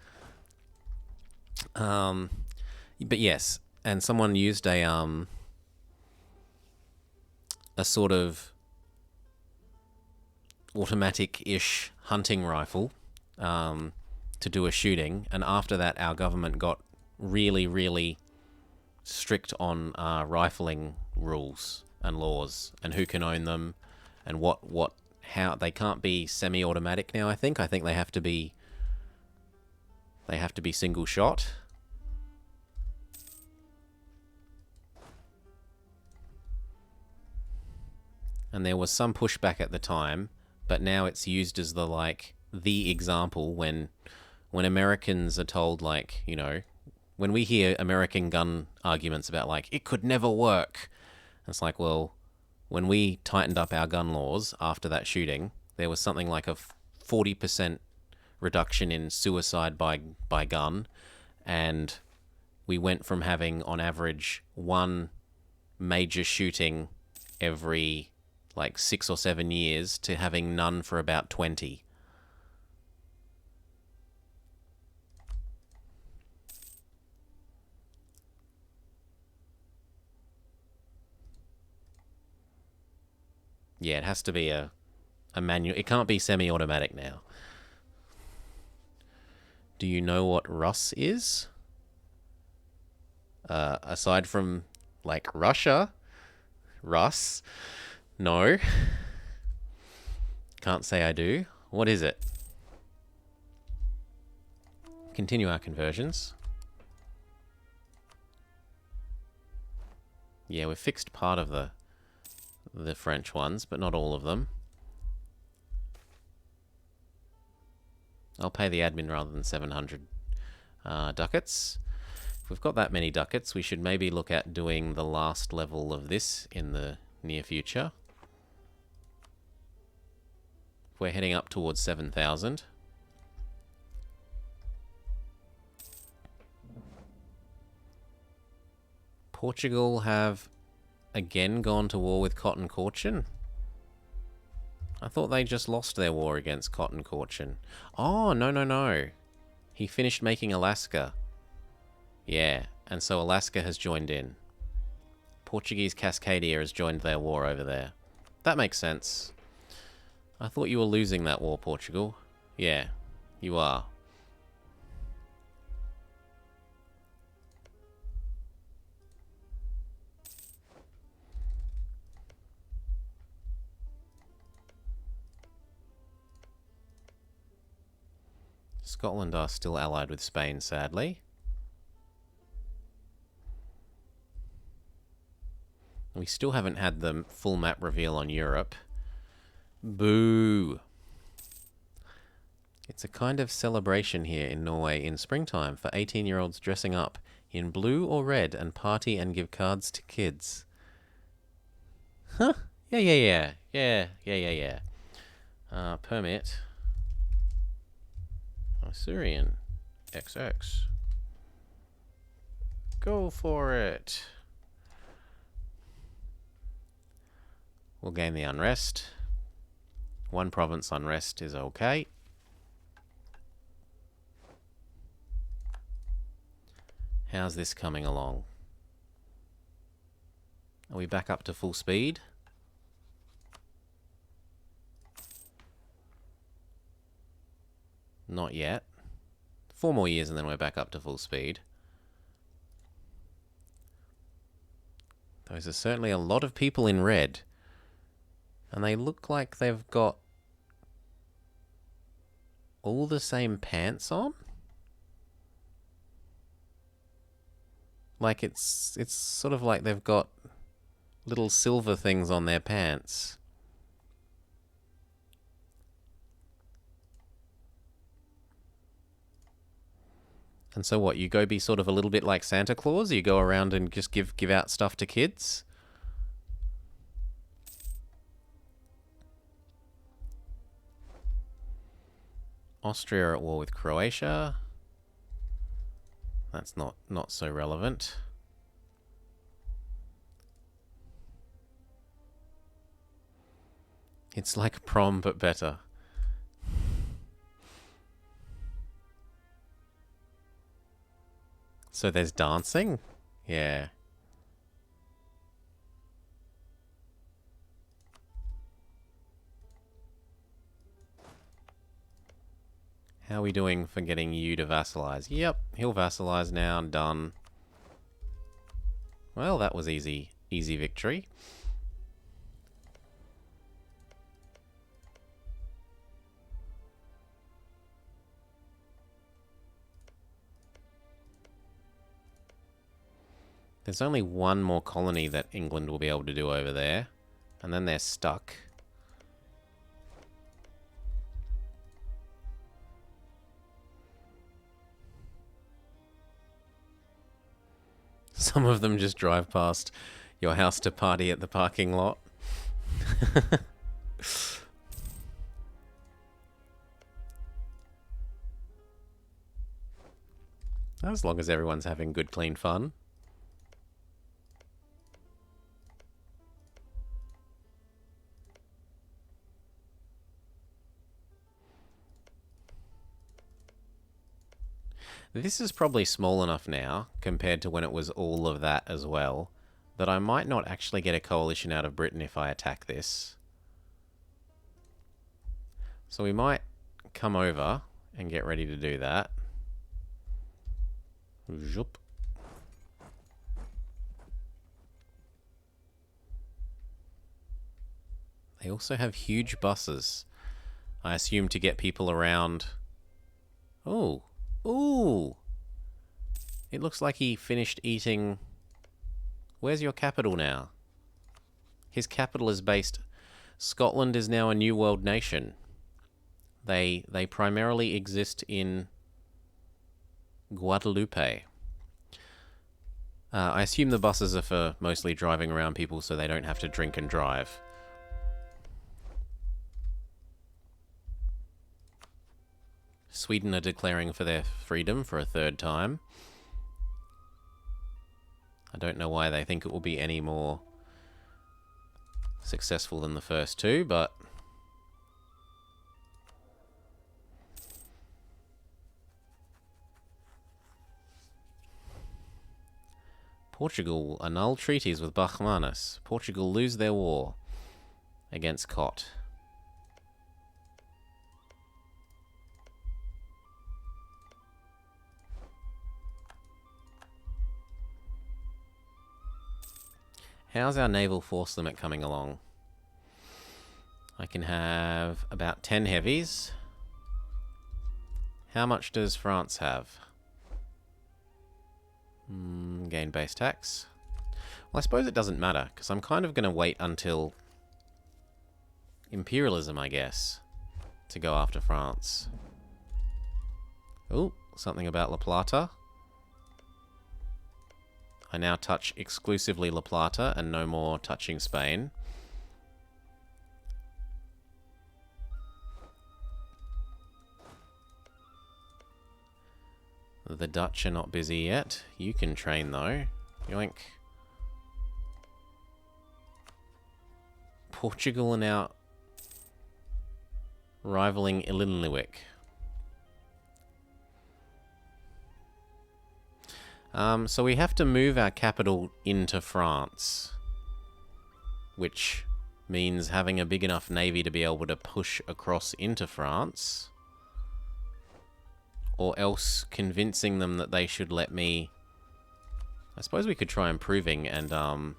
But yes, and someone used a sort of automatic-ish hunting rifle to do a shooting, and after that our government got really, really strict on rifling rules and laws and who can own them and how they can't be semi-automatic now. I think they have to be single shot. And there was some pushback at the time, but now it's used as the example when Americans are told, when we hear American gun arguments about it could never work. It's like, well, when we tightened up our gun laws after that shooting, there was something like a 40% reduction in suicide by gun, and we went from having on average one major shooting every 6 or 7 years to having none for about 20. Yeah, it has to be a manual. It can't be semi-automatic now. Do you know what Russ is? Aside from, Russia? Russ? No. Can't say I do. What is it? Continue our conversions. Yeah, we've fixed part of the French ones, but not all of them. I'll pay the admin rather than 700 ducats. If we've got that many ducats, we should maybe look at doing the last level of this in the near future. We're heading up towards 7,000. Portugal have again gone to war with Cotton Caution. I thought they just lost their war against Cotton Caution. Oh, no. He finished making Alaska. Yeah, and so Alaska has joined in. Portuguese Cascadia has joined their war over there. That makes sense. I thought you were losing that war, Portugal. Yeah, you are. Scotland are still allied with Spain, sadly. We still haven't had the full map reveal on Europe. Boo! It's a kind of celebration here in Norway in springtime for 18-year-olds dressing up in blue or red and party and give cards to kids. Huh? Yeah. Permit. Syrian. XX. Go for it. We'll gain the unrest. One province unrest is okay. How's this coming along? Are we back up to full speed? Not yet. 4 more years and then we're back up to full speed. Those are certainly a lot of people in red. And they look like they've got all the same pants on. Like it's sort of like they've got little silver things on their pants. And so what, you go be sort of a little bit like Santa Claus? You go around and just give out stuff to kids? Austria are at war with Croatia. That's not so relevant. It's like prom, but better. So there's dancing? Yeah. How are we doing for getting you to vassalize? Yep, he'll vassalize now. Done. Well, that was easy. Easy victory. There's only one more colony that England will be able to do over there. And then they're stuck. Some of them just drive past your house to party at the parking lot. As long as everyone's having good, clean fun. This is probably small enough now, compared to when it was all of that as well, that I might not actually get a coalition out of Britain if I attack this. So we might come over and get ready to do that. Zoop. They also have huge buses. I assume to get people around. Oh. Ooh! It looks like he finished eating... Where's your capital now? His capital is based... Scotland is now a new world nation. They primarily exist in Guadeloupe. I assume the buses are for mostly driving around people so they don't have to drink and drive. Sweden are declaring for their freedom for a 3rd time. I don't know why they think it will be any more successful than the first 2, but... Portugal will annul treaties with Bachmanus. Portugal lose their war against Cot. How's our naval force limit coming along? I can have about 10 heavies. How much does France have? Gain base tax. Well, I suppose it doesn't matter, because I'm kind of going to wait until imperialism, I guess, to go after France. Oh, something about La Plata. I now touch exclusively La Plata and no more touching Spain. The Dutch are not busy yet. You can train though. Yoink. Portugal are now rivaling Ilinliwick. So we have to move our capital into France, which means having a big enough navy to be able to push across into France, or else convincing them that they should let me... I suppose we could try improving and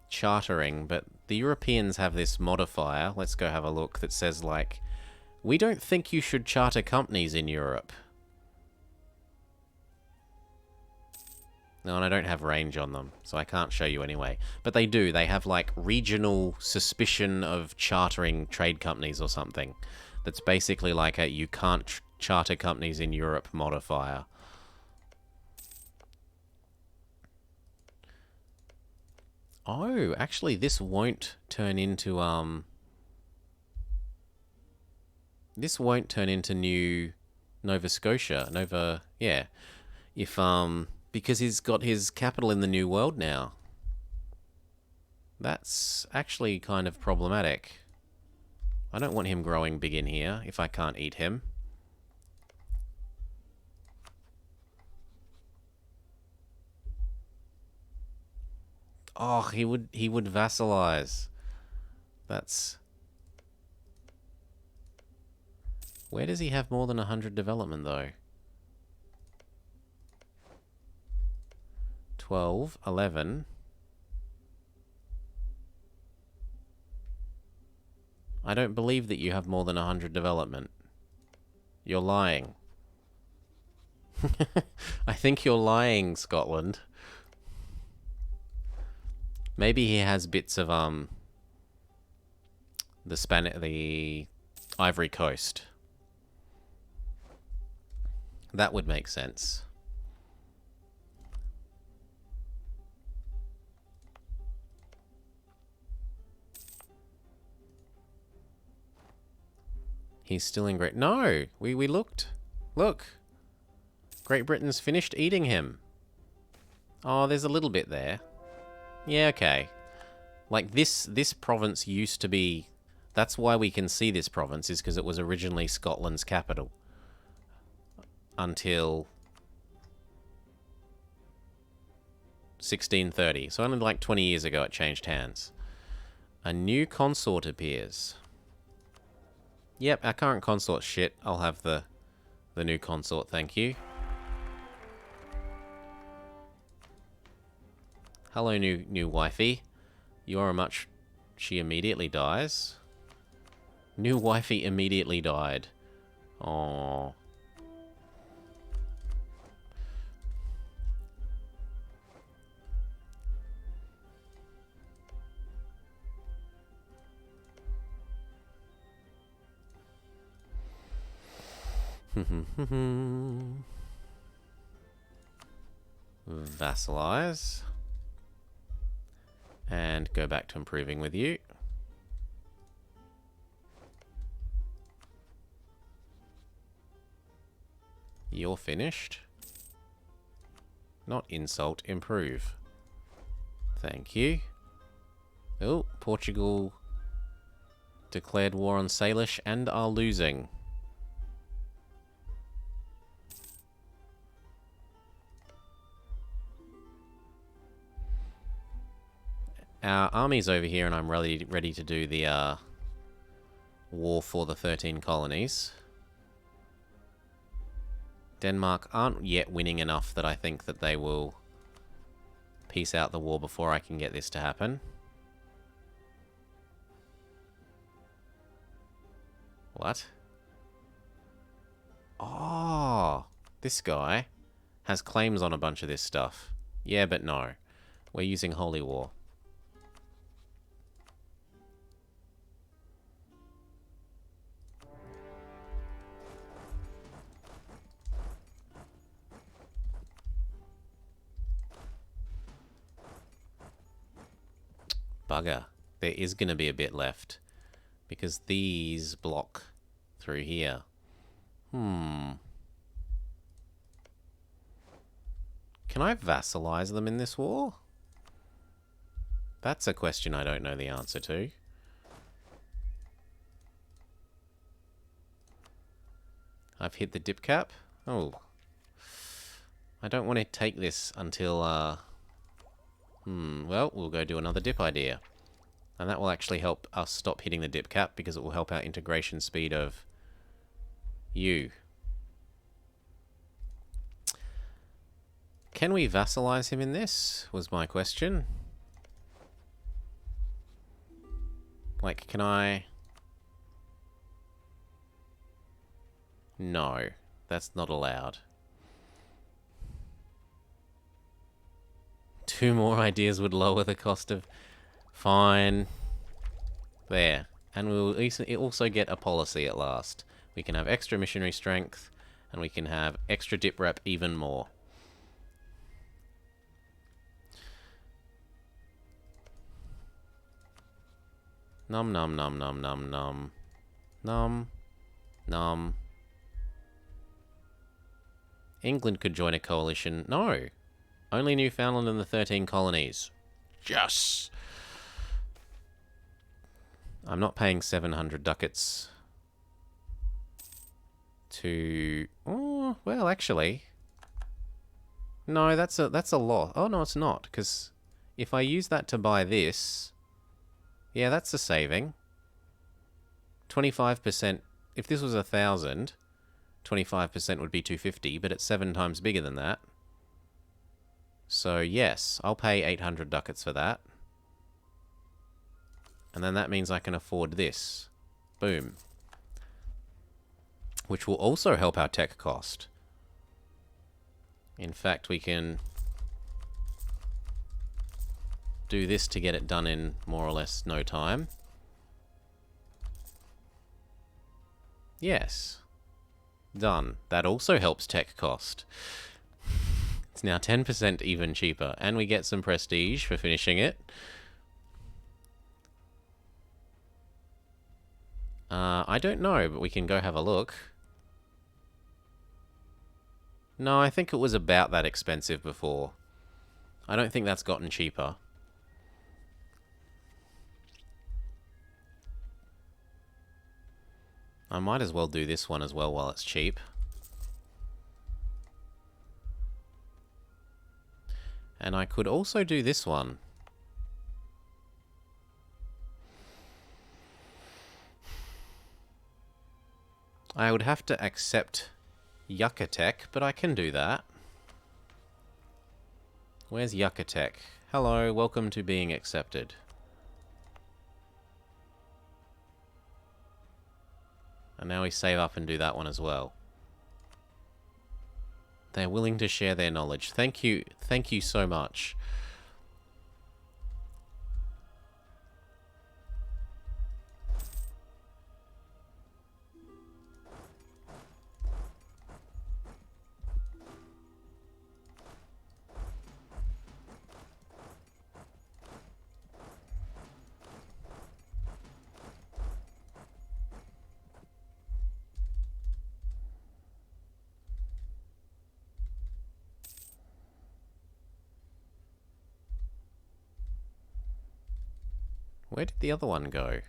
chartering, but the Europeans have this modifier, let's go have a look, that says like, we don't think you should charter companies in Europe. No, and I don't have range on them, so I can't show you anyway. But they do. They have, like, regional suspicion of chartering trade companies or something. That's basically like a you can't charter companies in Europe modifier. Oh, actually, this won't turn into, this won't turn into new Nova Scotia. Yeah. If, because he's got his capital in the New World now. That's actually kind of problematic. I don't want him growing big in here if I can't eat him. Oh, he would vassalize. That's... Where does he have more than 100 development though? 12, 11. I don't believe that you have more than 100 development. You're lying. I think you're lying, Scotland. Maybe he has bits of the Ivory Coast. That would make sense. He's still in Great... No! We looked. Look. Great Britain's finished eating him. Oh, there's a little bit there. Yeah, okay. Like, this province used to be... That's why we can see this province, is because it was originally Scotland's capital. Until... 1630. So only like 20 years ago it changed hands. A new consort appears. Yep, our current consort's shit. I'll have the new consort, thank you. Hello, new wifey. You're a much... She immediately dies. New wifey immediately died. Aww. Vassalize. And go back to improving with you. You're finished. Not insult, improve. Thank you. Oh, Portugal declared war on Salish and are losing. Our army's over here and I'm ready to do the war for the 13 colonies. Denmark aren't yet winning enough that I think that they will peace out the war before I can get this to happen. What? Oh, this guy has claims on a bunch of this stuff. Yeah, but no. We're using Holy War. Bugger. There is going to be a bit left. Because these block through here. Can I vassalize them in this war? That's a question I don't know the answer to. I've hit the dip cap. Oh. I don't want to take this until, well, we'll go do another dip idea. And that will actually help us stop hitting the dip cap because it will help our integration speed of you. Can we vassalize him in this? Was my question. Like, can I... No, that's not allowed. 2 more ideas would lower the cost of... Fine. There. And we'll also get a policy at last. We can have extra missionary strength, and we can have extra dip rep even more. Num num num num num num. Num. Num. England could join a coalition. No. Only Newfoundland and the 13 colonies. Yes! I'm not paying 700 ducats to... Oh, well, actually... No, that's a lot. Oh, no, it's not, because if I use that to buy this... Yeah, that's a saving. 25%... If this was 1,000, 25% would be 250, but it's 7 times bigger than that. So, yes, I'll pay 800 ducats for that. And then that means I can afford this. Boom. Which will also help our tech cost. In fact, we can do this to get it done in more or less no time. Yes. Done. That also helps tech cost. It's now 10% even cheaper. And we get some prestige for finishing it. I don't know, but we can go have a look. No, I think it was about that expensive before. I don't think that's gotten cheaper. I might as well do this one as well while it's cheap. And I could also do this one. I would have to accept Yucatec, but I can do that. Where's Yucatec? Hello, welcome to being accepted. And now we save up and do that one as well. They're willing to share their knowledge. Thank you so much. Where did the other one go?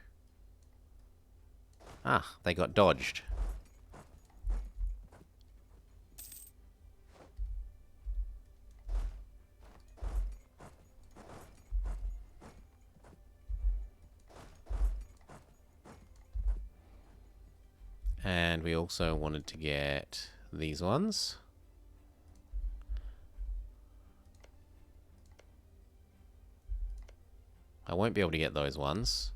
Ah, they got dodged. And we also wanted to get these ones. I won't be able to get those ones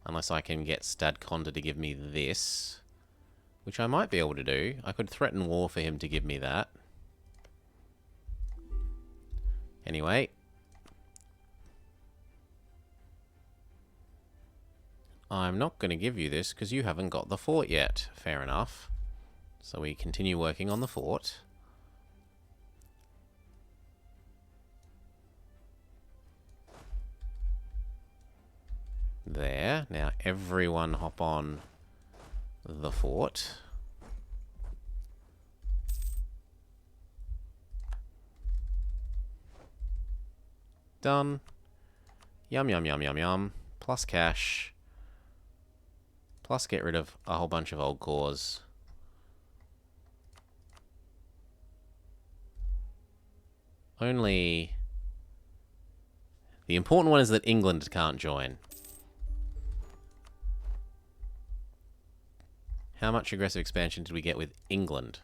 unless I can get Stadconda to give me this, which I might be able to do. I could threaten war for him to give me that. Anyway. I'm not going to give you this because you haven't got the fort yet. Fair enough. So we continue working on the fort. There. Now everyone hop on the fort. Done. Yum, yum, yum, yum, yum. Plus cash. Plus get rid of a whole bunch of old cores. Only... The important one is that England can't join. How much aggressive expansion did we get with England?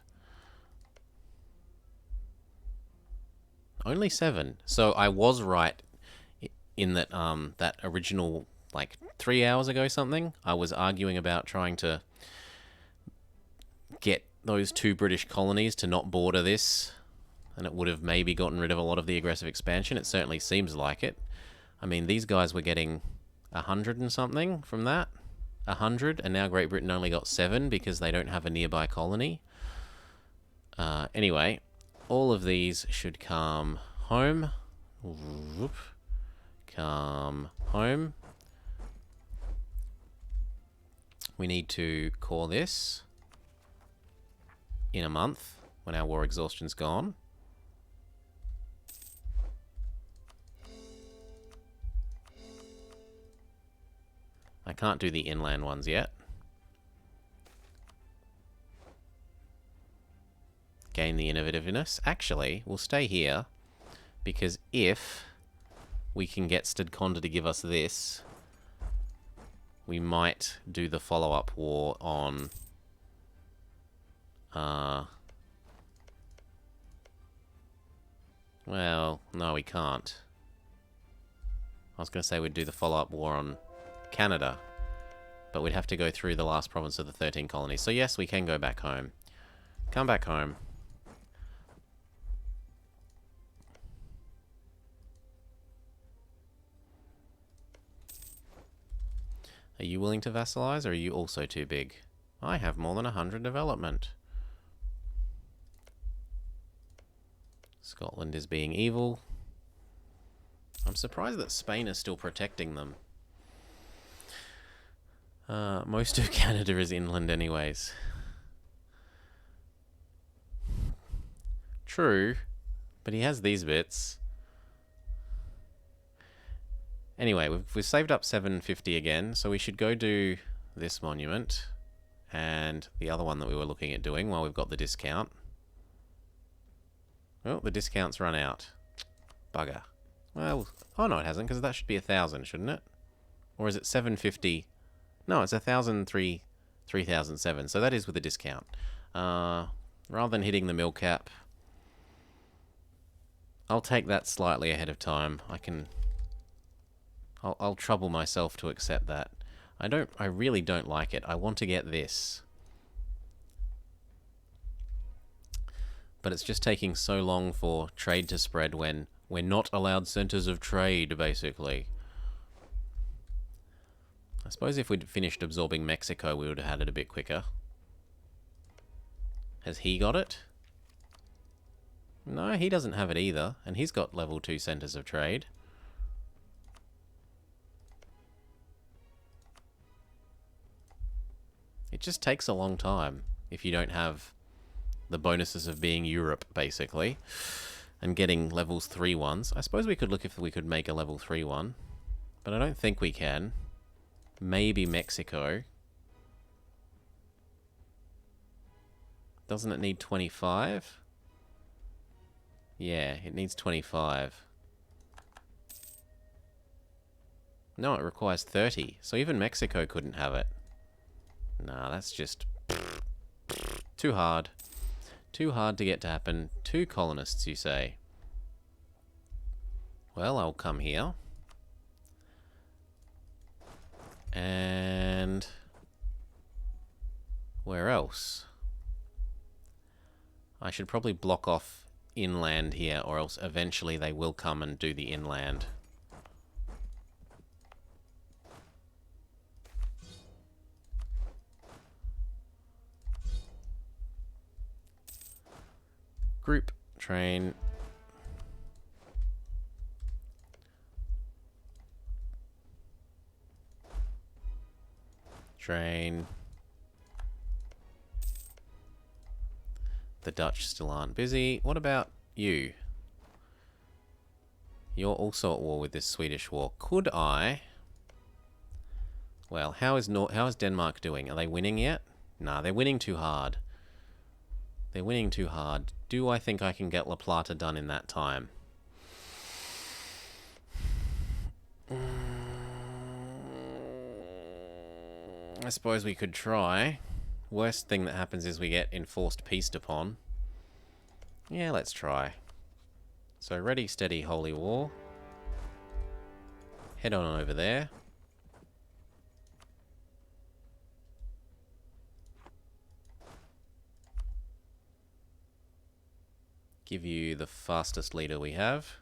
Only 7. So I was right in that that original, like 3 hours ago something, I was arguing about trying to get those 2 British colonies to not border this, and it would have maybe gotten rid of a lot of the aggressive expansion. It certainly seems like it. I mean, these guys were getting 100 and something from that. 100, and now Great Britain only got 7 because they don't have a nearby colony. Anyway, all of these should come home. Whoop. Come home. We need to core this in a month when our war exhaustion's gone. I can't do the inland ones yet. Gain the innovativeness. Actually, we'll stay here, because if we can get Stadconda to give us this, we might do the follow-up war on... well, no, we can't. I was going to say we'd do the follow-up war on Canada, but we'd have to go through the last province of the 13 colonies. So yes, we can go back home. Come back home. Are you willing to vassalize, or are you also too big? I have more than 100 development. Scotland is being evil. I'm surprised that Spain is still protecting them. Most of Canada is inland anyways. True, but he has these bits. Anyway, we've saved up 750 again, so we should go do this monument and the other one that we were looking at doing while we've got the discount. Oh, the discount's run out. Bugger. Well, oh no, it hasn't, because that should be 1,000, shouldn't it? Or is it 750? No, it's 1,003, 3,007. So that is with a discount. Rather than hitting the mil cap, I'll take that slightly ahead of time. I'll trouble myself to accept that. I really don't like it. I want to get this. But it's just taking so long for trade to spread when we're not allowed centers of trade, basically. I suppose if we'd finished absorbing Mexico, we would have had it a bit quicker. Has he got it? No, he doesn't have it either, and he's got level 2 centers of trade. It just takes a long time if you don't have the bonuses of being Europe, basically, and getting levels 3 ones. I suppose we could look if we could make a level 3 one, but I don't think we can. Maybe Mexico. Doesn't it need 25? Yeah, it needs 25. No, it requires 30, so even Mexico couldn't have it. Nah, that's just too hard. Too hard to get to happen. 2 colonists, you say? Well, I'll come here. And Where else? I should probably block off inland here, or else eventually they will come and do the inland. Group, train. Train. The Dutch still aren't busy. What about you? You're also at war with this Swedish war. Could I... Well, how is Denmark doing? Are they winning yet? Nah, they're winning too hard. They're winning too hard. Do I think I can get La Plata done in that time? I suppose we could try. Worst thing that happens is we get enforced peace upon. Yeah, let's try. So ready, steady, holy war. Head on over there. Give you the fastest leader we have.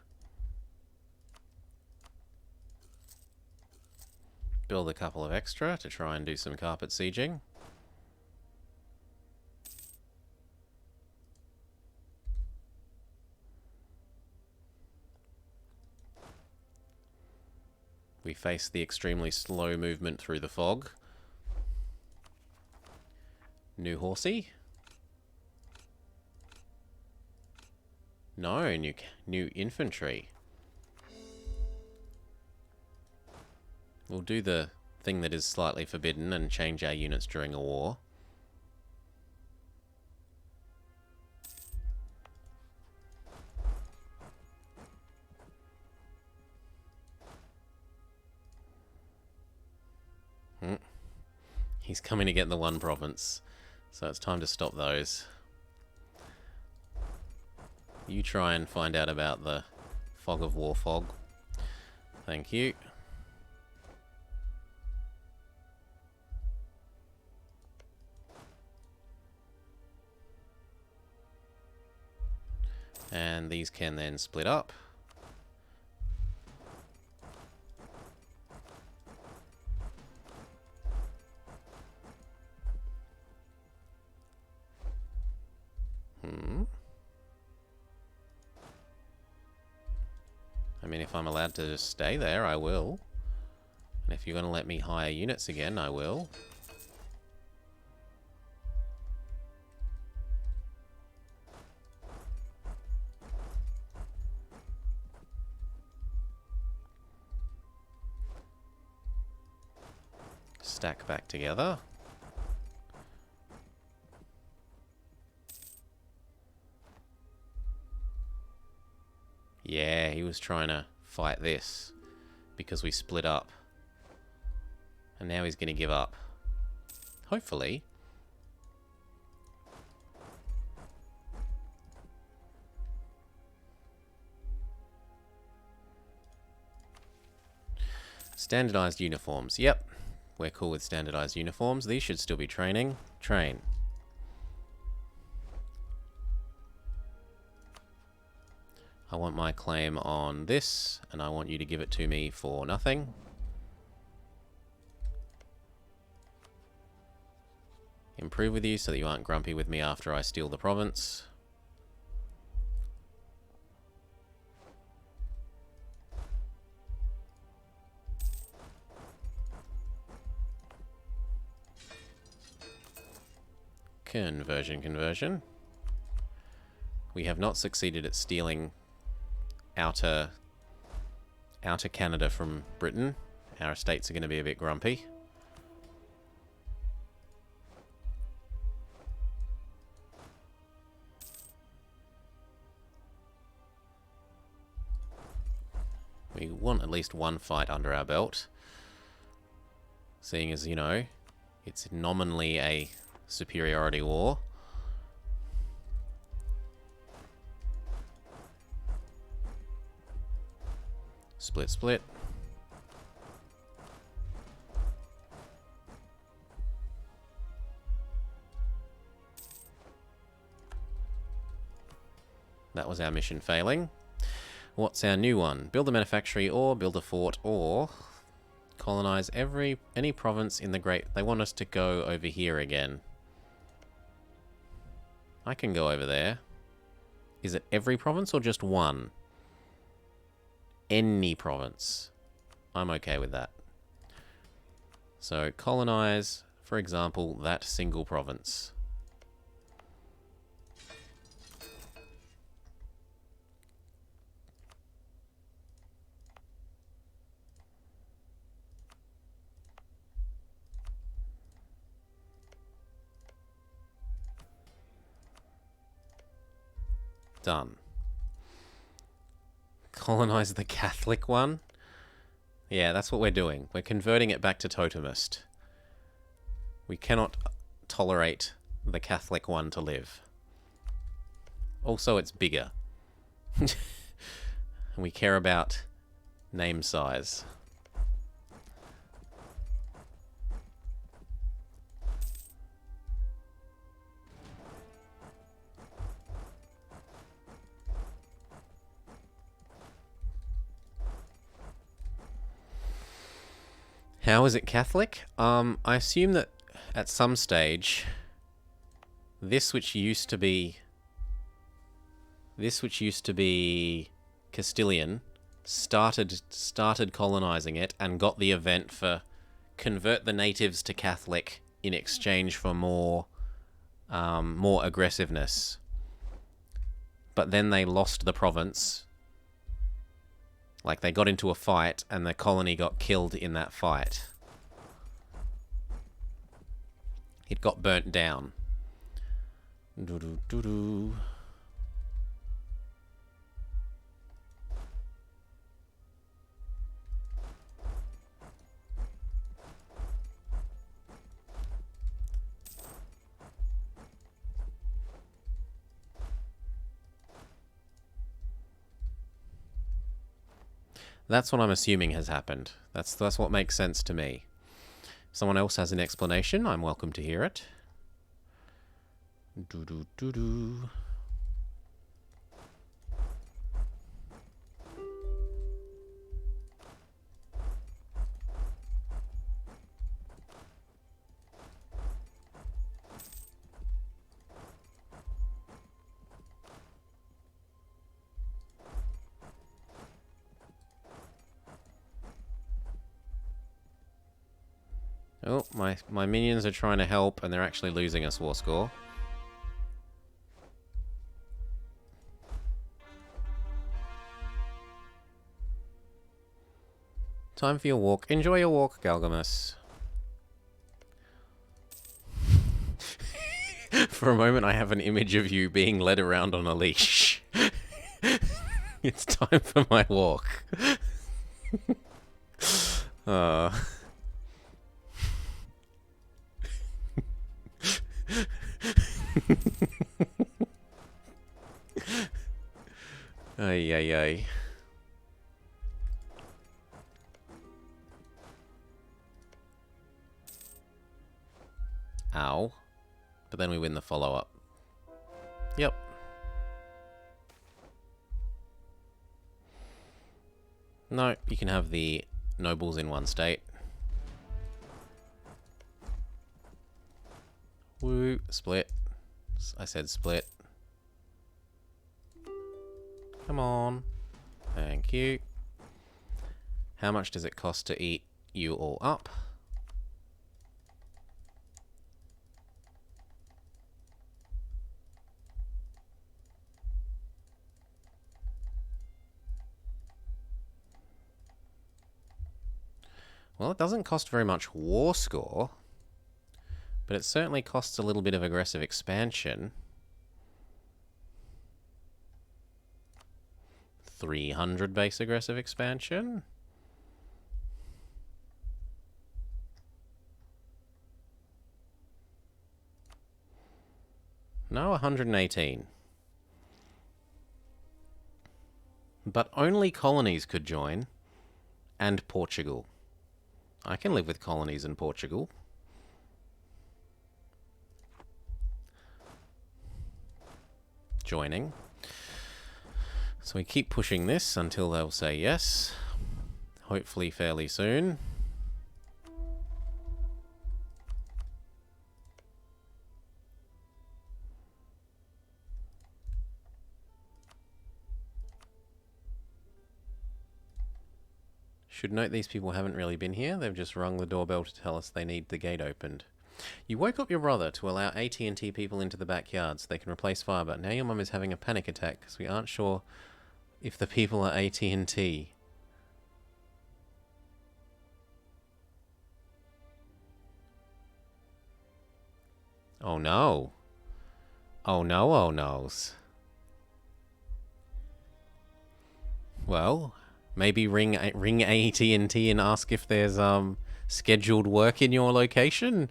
Build a couple of extra to try and do some carpet sieging. We face the extremely slow movement through the fog. New horsey. No, new infantry. We'll do the thing that is slightly forbidden and change our units during a war. He's coming to get the one province, so it's time to stop those. You try and find out about the fog of war fog. Thank you. And these can then split up. I mean, if I'm allowed to just stay there, I will. And if you're going to let me hire units again, I will. Stack back together. Yeah, he was trying to fight this because we split up. And now he's going to give up. Hopefully. Standardized uniforms. Yep. We're cool with standardized uniforms. These should still be training. Train. I want my claim on this, and I want you to give it to me for nothing. Improve with you so that you aren't grumpy with me after I steal the province. Conversion. We have not succeeded at stealing outer Canada from Britain. Our estates are going to be a bit grumpy. We want at least one fight under our belt. Seeing as, you know, it's nominally a superiority war. Split. that was our mission failing. What's our new one? Build a manufactory, or build a fort, or colonize any province in the Great... They want us to go over here again. I can go over there. Is it every province or just one? Any province. I'm okay with that. So colonize, for example, that single province. Done. Colonize the Catholic one? Yeah, that's what we're doing. We're converting it back to Totemist. We cannot tolerate the Catholic one to live. Also, it's bigger. And we care about name size. How is it Catholic? I assume that at some stage, this which used to be Castilian started colonizing it and got the event for convert the natives to Catholic in exchange for more aggressiveness. But then they lost the province. Like, they got into a fight, and the colony got killed in that fight. It got burnt down. Doo-doo-doo-doo. That's what I'm assuming has happened. That's what makes sense to me. If someone else has an explanation, I'm welcome to hear it. Doo-doo-doo-doo. Oh, my minions are trying to help, and they're actually losing us war score. Time for your walk. Enjoy your walk, Galgamus. For a moment, I have an image of you being led around on a leash. It's time for my walk. Ay, ay, ay. Ow. But then we win the follow-up. Yep. No, you can have the nobles in one state. Woo, split. I said split. Come on. Thank you. How much does it cost to eat you all up? Well, it doesn't cost very much war score, but it certainly costs a little bit of aggressive expansion. 300 base aggressive expansion. No, 118. But only colonies could join, and Portugal. I can live with colonies in Portugal. Joining. So we keep pushing this until they'll say yes. Hopefully fairly soon. Should note these people haven't really been here. They've just rung the doorbell to tell us they need the gate opened. You woke up your brother to allow AT&T people into the backyard so they can replace fire, but now your mum is having a panic attack because we aren't sure if the people are AT&T. Oh no. Oh no, oh noes. Well, maybe ring AT&T and ask if there's scheduled work in your location.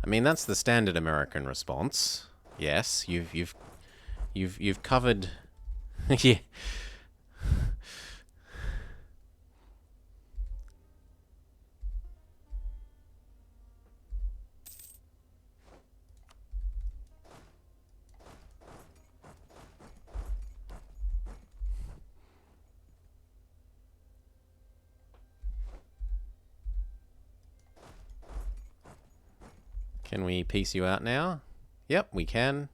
I mean, that's the standard American response. Yes, you've covered. Yeah. Can we piece you out now? Yep, we can.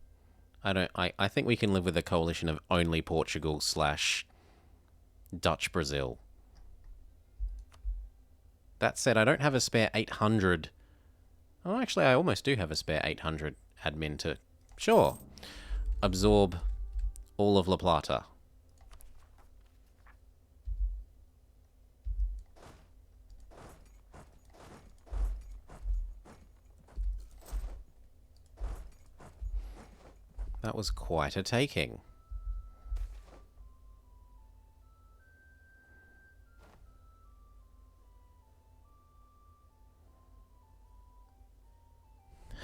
I think we can live with a coalition of only Portugal / Dutch Brazil. That said, I don't have a spare 800. Oh, actually, I almost do have a spare 800 admin to, sure, absorb all of La Plata. That was quite a taking.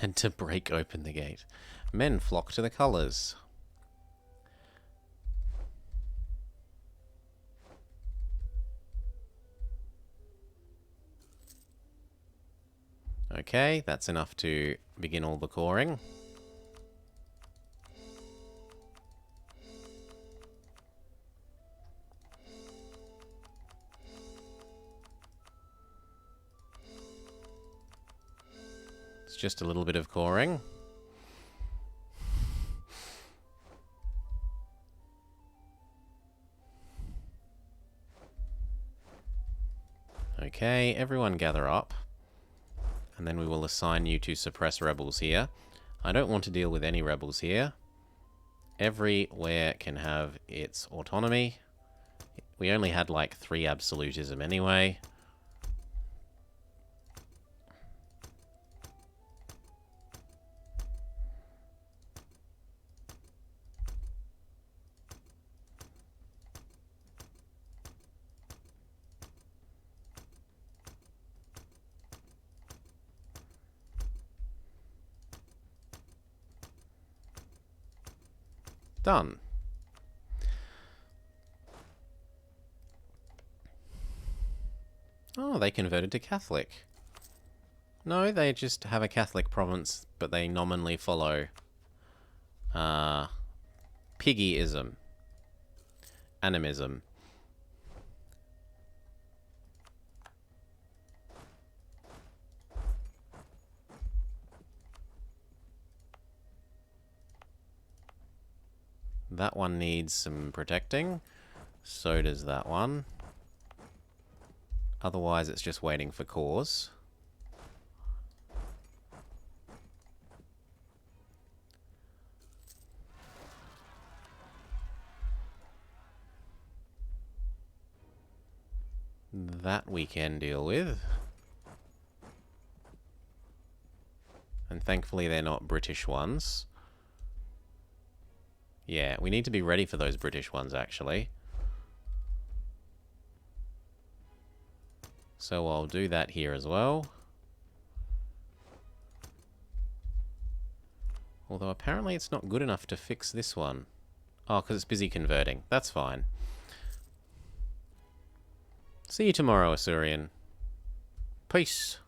And to break open the gate. Men flock to the colours. Okay, that's enough to begin all the coring. It's just a little bit of coring. Okay, everyone gather up. And then we will assign you to suppress rebels here. I don't want to deal with any rebels here. Everywhere can have its autonomy. We only had like 3 absolutism anyway. Done. Oh, they converted to Catholic. No, they just have a Catholic province, but they nominally follow piggyism. Animism. That one needs some protecting. So does that one. Otherwise, it's just waiting for cores. That we can deal with. And thankfully, they're not British ones. Yeah, we need to be ready for those British ones, actually. So I'll do that here as well. Although apparently it's not good enough to fix this one. Oh, because it's busy converting. That's fine. See you tomorrow, Assyrian. Peace.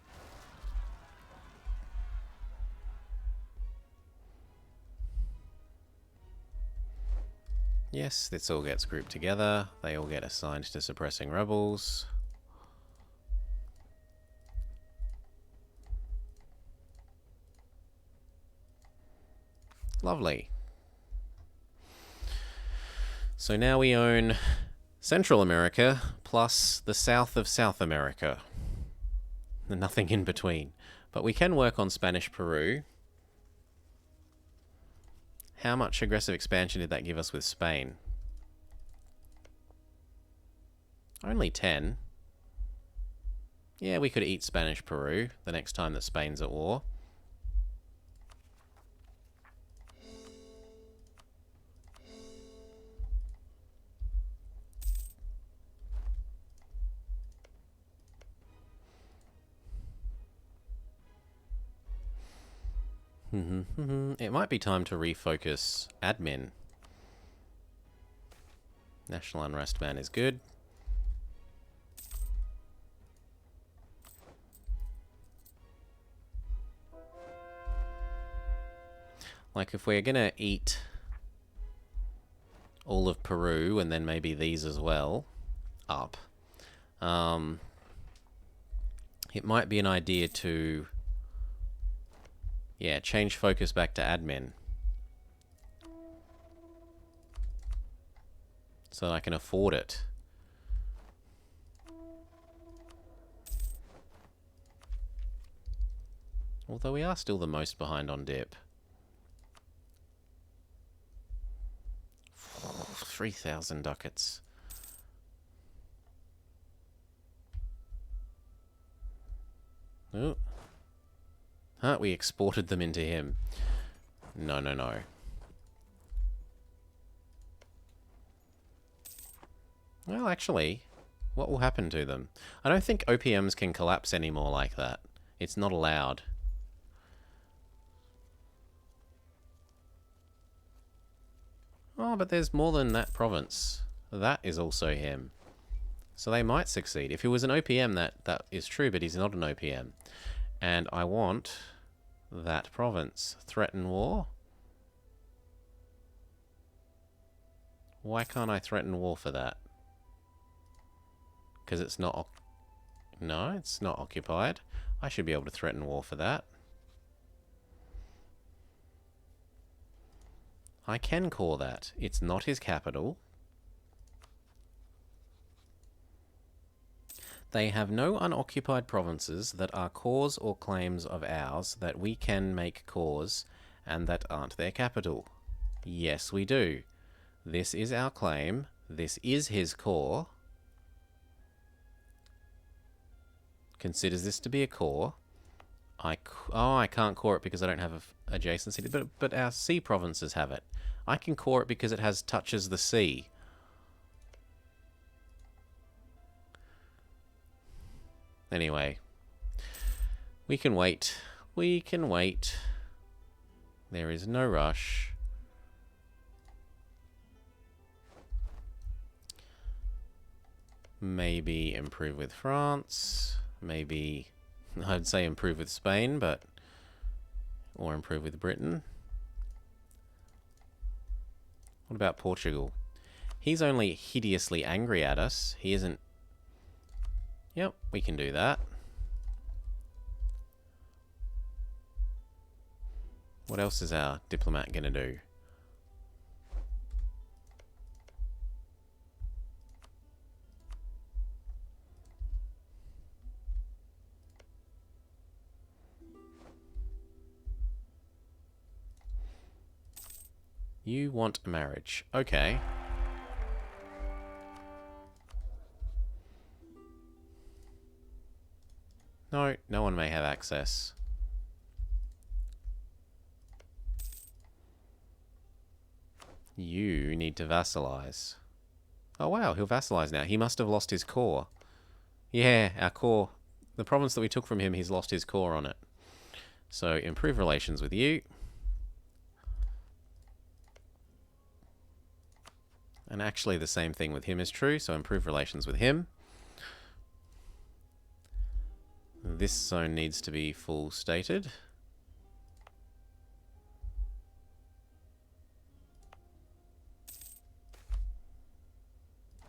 Yes, this all gets grouped together. They all get assigned to suppressing rebels. Lovely. So now we own Central America plus the south of South America. Nothing in between. But we can work on Spanish Peru. How much aggressive expansion did that give us with Spain? Only 10. Yeah, we could eat Spanish Peru the next time that Spain's at war. It might be time to refocus admin. National Unrest ban is good. Like, if we're gonna eat all of Peru and then maybe these as well up, it might be an idea to, yeah, change focus back to admin. So that I can afford it. Although we are still the most behind on dip. 3,000 ducats. Oh. Huh, we exported them into him. No, no, no. Well, actually, what will happen to them? I don't think OPMs can collapse anymore like that. It's not allowed. Oh, but there's more than that province. That is also him. So they might succeed. If he was an OPM, that is true, but he's not an OPM. And I want that province. Threaten war? Why can't I threaten war for that? Because it's not... No, it's not occupied. I should be able to threaten war for that. I can core that. It's not his capital. They have no unoccupied provinces that are cores or claims of ours that we can make cores and that aren't their capital. Yes, we do. This is our claim. This is his core. Considers this to be a core. I can't core it because I don't have adjacency, but our sea provinces have it. I can core it because it has touches the sea. Anyway, we can wait. We can wait. There is no rush. Maybe improve with France. Maybe, I'd say improve with Spain, but... Or improve with Britain. What about Portugal? He's only hideously angry at us. He isn't... Yep, we can do that. What else is our diplomat going to do? You want marriage. Okay. No, no one may have access. You need to vassalize. Oh wow, he'll vassalize now. He must have lost his core. Yeah, our core. The province that we took from him, he's lost his core on it. So, improve relations with you. And actually the same thing with him is true, so improve relations with him. This zone needs to be full stated.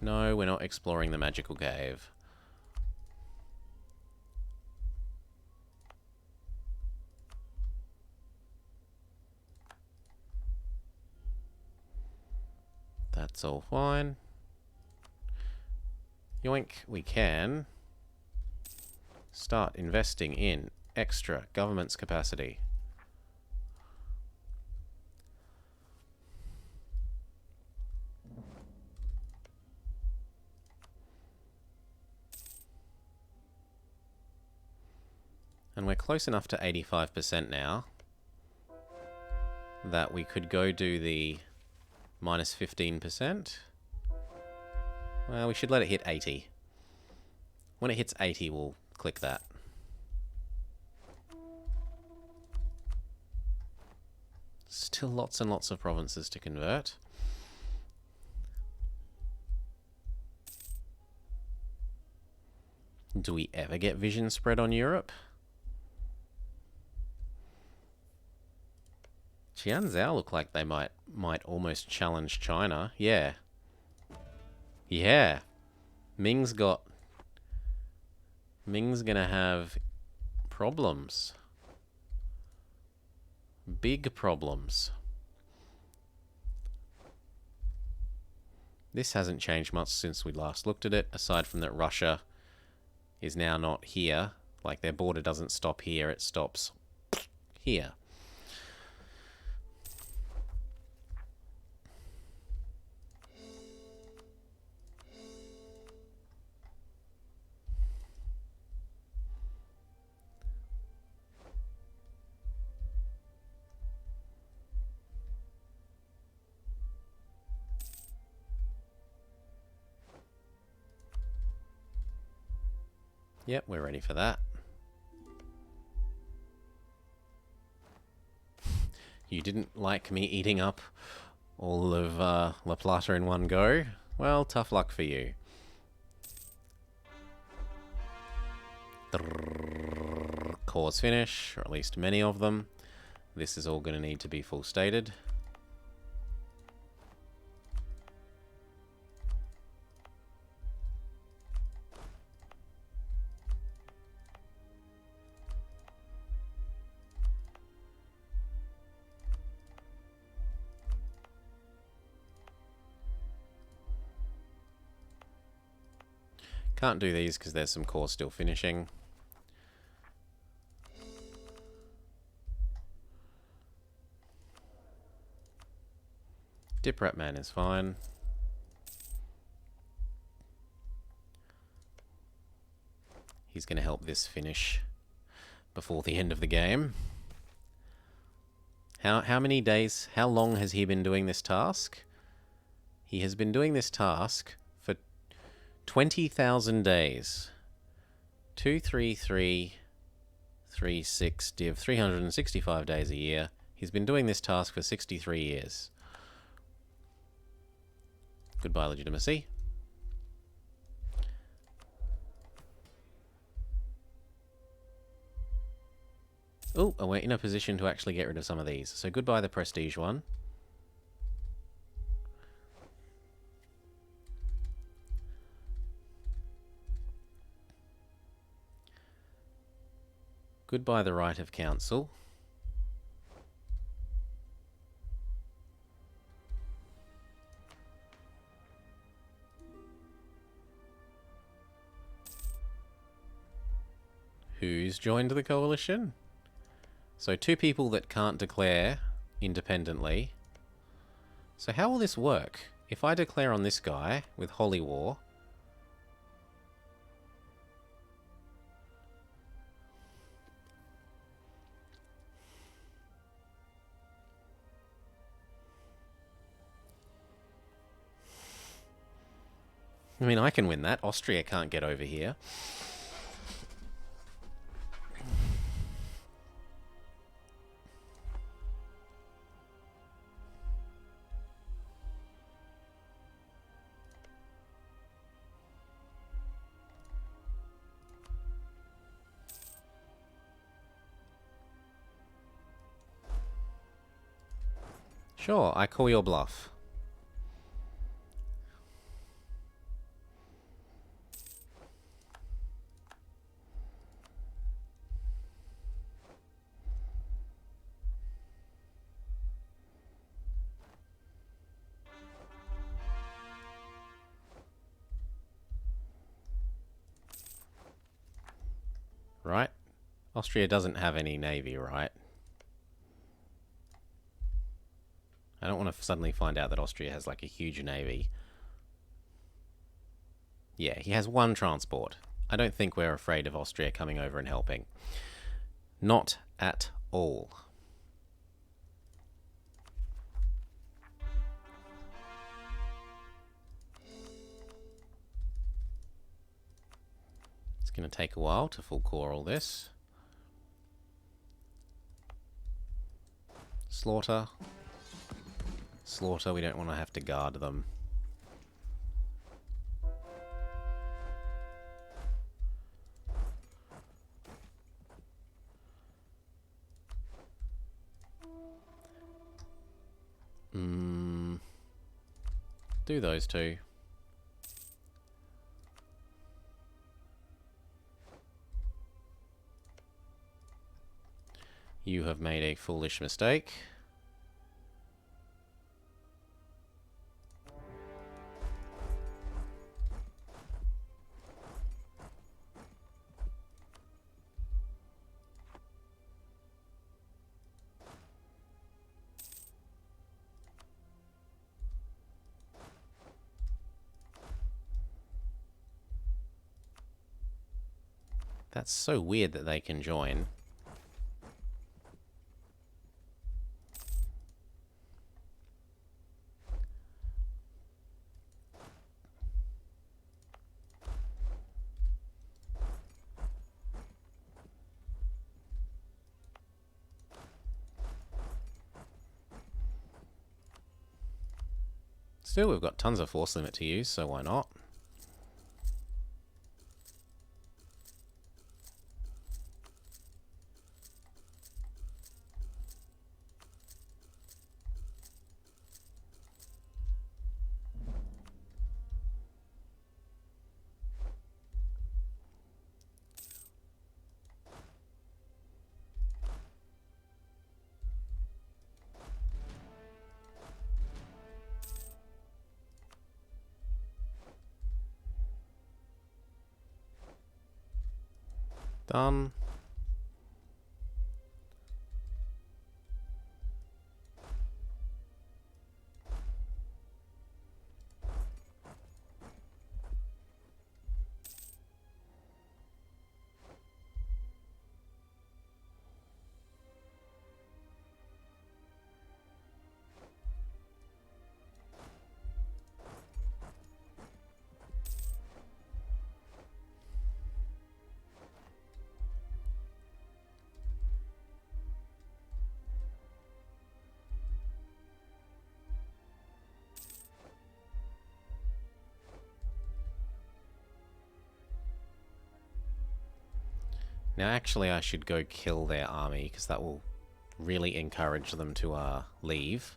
No, we're not exploring the magical cave. That's all fine. Yoink, we can start investing in extra government's capacity. And we're close enough to 85% now that we could go do the minus 15%. Well, we should let it hit 80. When it hits 80, we'll click that. Still lots and lots of provinces to convert. Do we ever get vision spread on Europe? Jianzhou look like they might almost challenge China. Yeah. Yeah. Ming's gonna have problems. Big problems. This hasn't changed much since we last looked at it, aside from that Russia is now not here. Like, their border doesn't stop here, it stops here. Yep, we're ready for that. You didn't like me eating up all of La Plata in one go? Well, tough luck for you. Cores finish, or at least many of them. This is all going to need to be full stated. Can't do these because there's some cores still finishing. Dip Rat Man is fine. He's going to help this finish before the end of the game. How many days, how long has he been doing this task? He has been doing this task for 20,000 days. 2, 3, 3, 3, 6, div, 365 days a year. He's been doing this task for 63 years. Goodbye, legitimacy. Oh, and we're in a position to actually get rid of some of these. So goodbye the prestige one. Goodbye the right of council. Who's joined the coalition? So 2 people that can't declare independently. So how will this work? If I declare on this guy with Holy War... I mean, I can win that. Austria can't get over here. Sure, I call your bluff. Right? Austria doesn't have any navy, right? I don't want to suddenly find out that Austria has like a huge navy. Yeah, he has one transport. I don't think we're afraid of Austria coming over and helping. Not at all. It's going to take a while to full core all this. Slaughter. Slaughter, we don't want to have to guard them. Do those two. You have made a foolish mistake. That's so weird that they can join. Still, we've got tons of force limit to use, so why not? Done. Now, actually, I should go kill their army, because that will really encourage them to leave.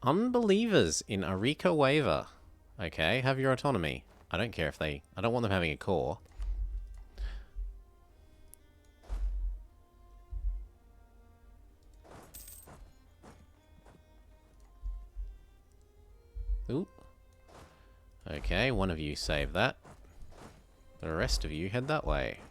Unbelievers in Arica Waiver. Okay, have your autonomy. I don't care if they... I don't want them having a core. Ooh. Okay, one of you save that. The rest of you head that way.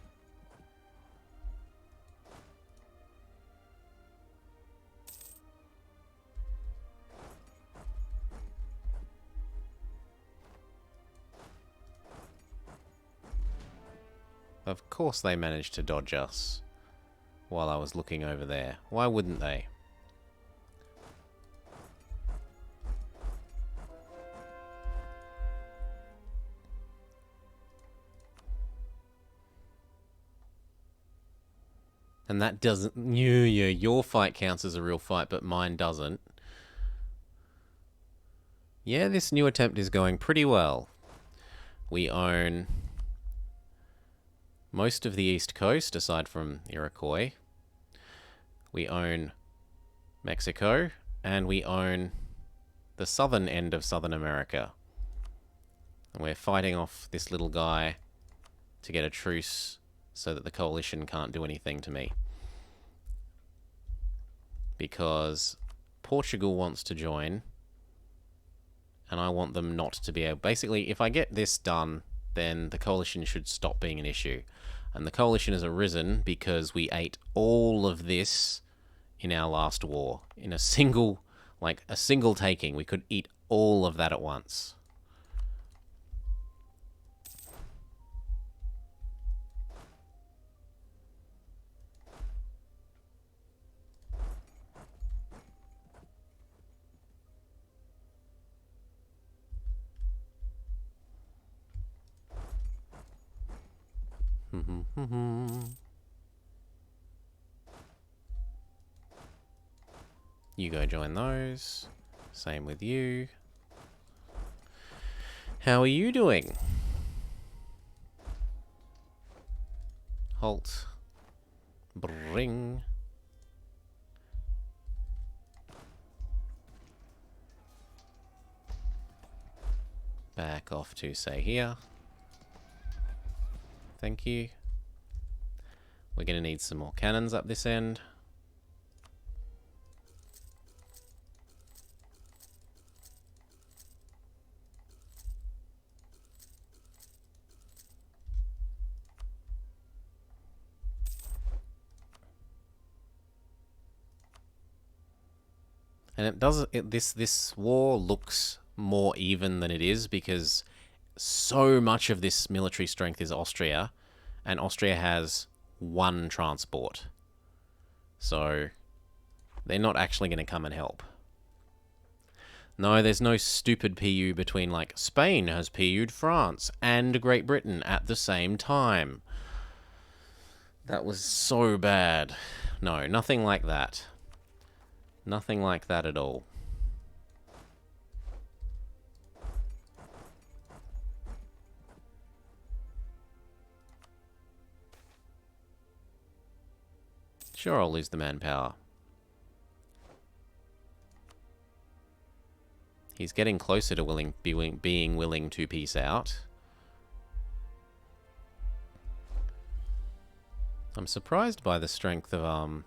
Of course they managed to dodge us while I was looking over there. Why wouldn't they? And that doesn't... Yeah, your fight counts as a real fight, but mine doesn't. Yeah, this new attempt is going pretty well. We own most of the East Coast, aside from Iroquois. We own Mexico, and we own the southern end of Southern America. And we're fighting off this little guy to get a truce so that the coalition can't do anything to me. Because Portugal wants to join, and I want them not to be able... Basically, if I get this done, then the coalition should stop being an issue. And the coalition has arisen because we ate all of this in our last war. In a single taking, we could eat all of that at once. You go join those. Same with you. How are you doing? Halt. Bring. Back off to, say, here. Thank you. We're going to need some more cannons up this end. And it does... This war looks more even than it is because so much of this military strength is Austria, and Austria has one transport. So they're not actually going to come and help. No, there's no stupid PU between, like, Spain has PU'd France and Great Britain at the same time. That was so bad. No, nothing like that. Nothing like that at all. Sure, I'll lose the manpower. He's getting closer to being willing to peace out. I'm surprised by the strength of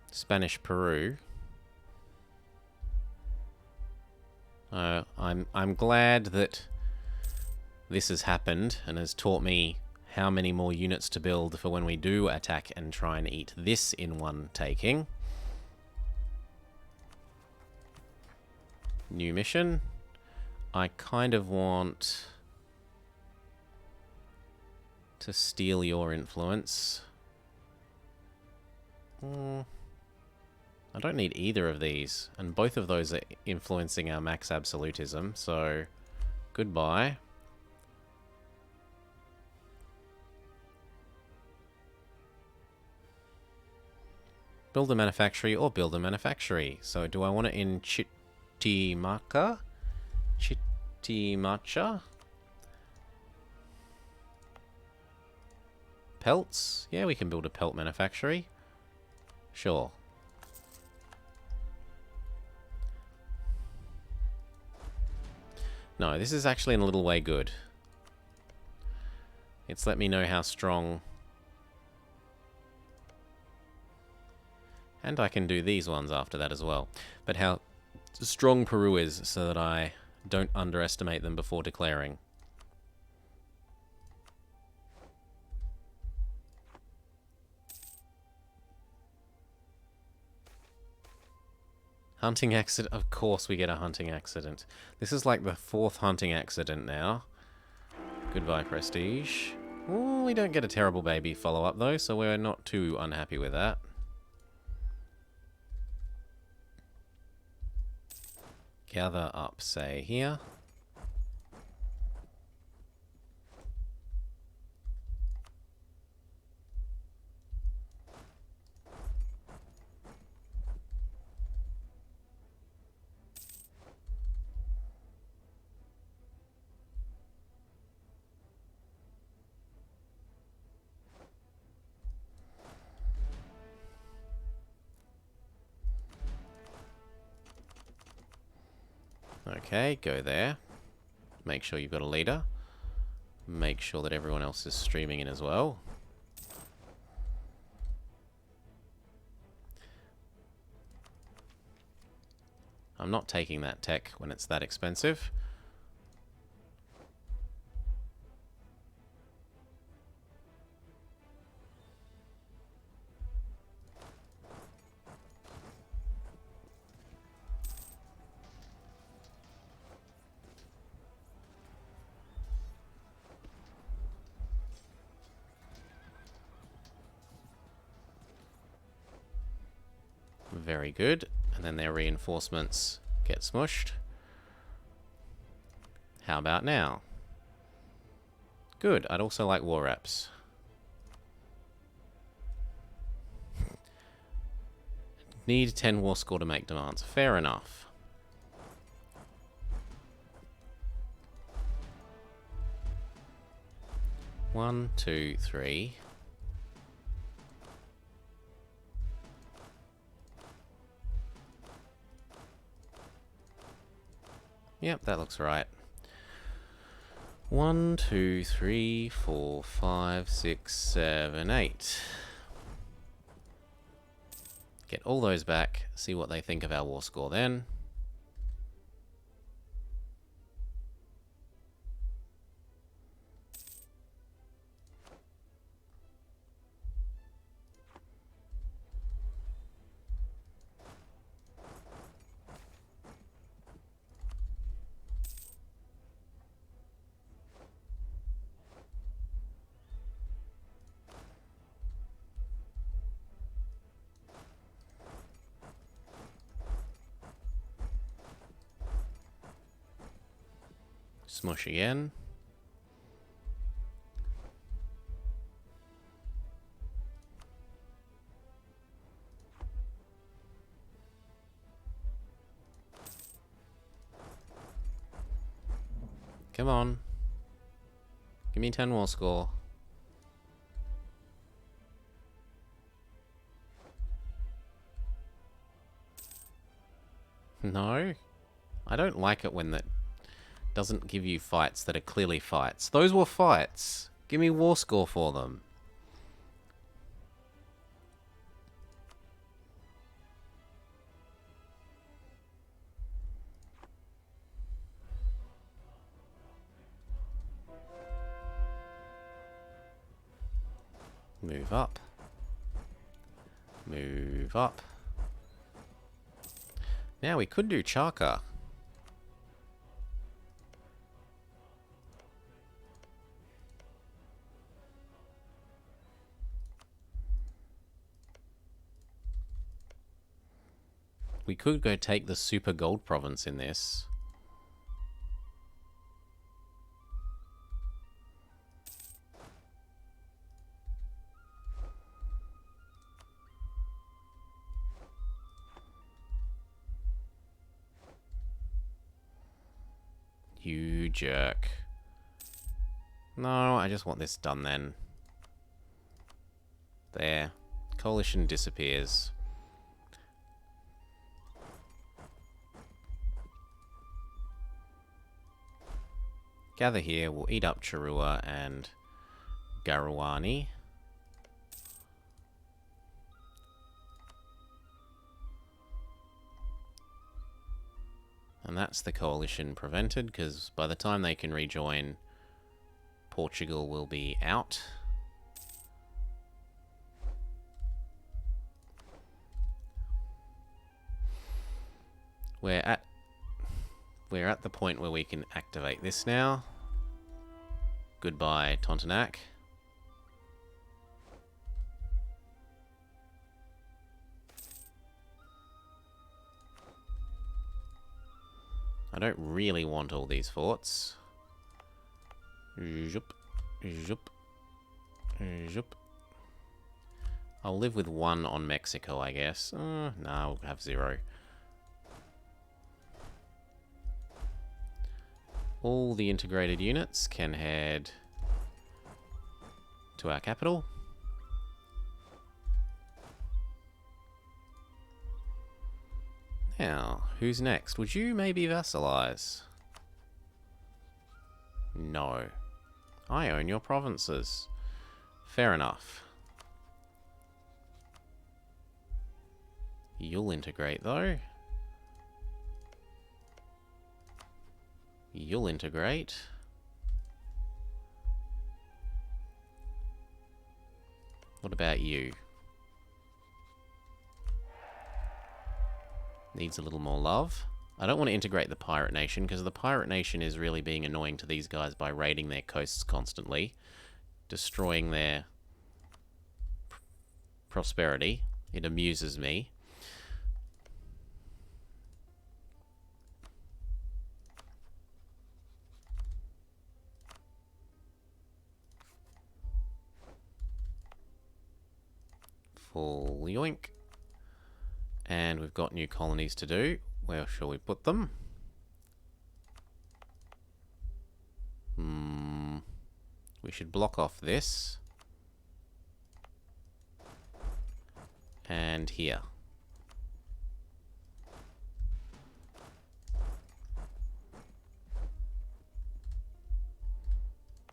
Spanish Peru. I'm glad that this has happened and has taught me how many more units to build for when we do attack and try and eat this in one taking. New mission. I kind of want to steal your influence. I don't need either of these, and both of those are influencing our max absolutism, so goodbye. Build a manufactory or build a manufactory. So do I want it in Chitimacha? Chitimacha? Pelts? Yeah, we can build a pelt manufactory. Sure. No, this is actually in a little way good. It's let me know how strong... And I can do these ones after that as well. But how strong Peru is so that I don't underestimate them before declaring. Hunting accident. Of course we get a hunting accident. This is like the 4th hunting accident now. Goodbye, prestige. Ooh, we don't get a terrible baby follow-up though, so we're not too unhappy with that. Gather up, say, here. Okay, go there. Make sure you've got a leader. Make sure that everyone else is streaming in as well. I'm not taking that tech when it's that expensive. Very good. And then their reinforcements get smushed. How about now? Good. I'd also like war reps. Need 10 war score to make demands. Fair enough. One, two, three. Yep, that looks right. 1, 2, 3, 4, 5, 6, 7, 8. Get all those back, see what they think of our war score then. Smush again. Come on. Give me 10 war score. No. I don't like it when that doesn't give you fights that are clearly fights. Those were fights. Give me war score for them. Move up. Move up. Now we could do Chaka. We could go take the Super Gold Province in this. You jerk. No, I just want this done then. There. Coalition disappears. Gather here, we'll eat up Charua and Garuani. And that's the coalition prevented, because by the time they can rejoin, Portugal will be out. We're at the point where we can activate this now. Goodbye, Tontonac. I don't really want all these forts. Zhup, zhup, zhup. I'll live with one on Mexico, I guess. No, I'll have 0. All the integrated units can head to our capital. Now, who's next? Would you maybe vassalize? No. I own your provinces. Fair enough. You'll integrate, though. You'll integrate. What about you? Needs a little more love. I don't want to integrate the Pirate Nation, because the Pirate Nation is really being annoying to these guys by raiding their coasts constantly, destroying their prosperity. It amuses me. Full yoink. And we've got new colonies to do. Where shall we put them? We should block off this. And here.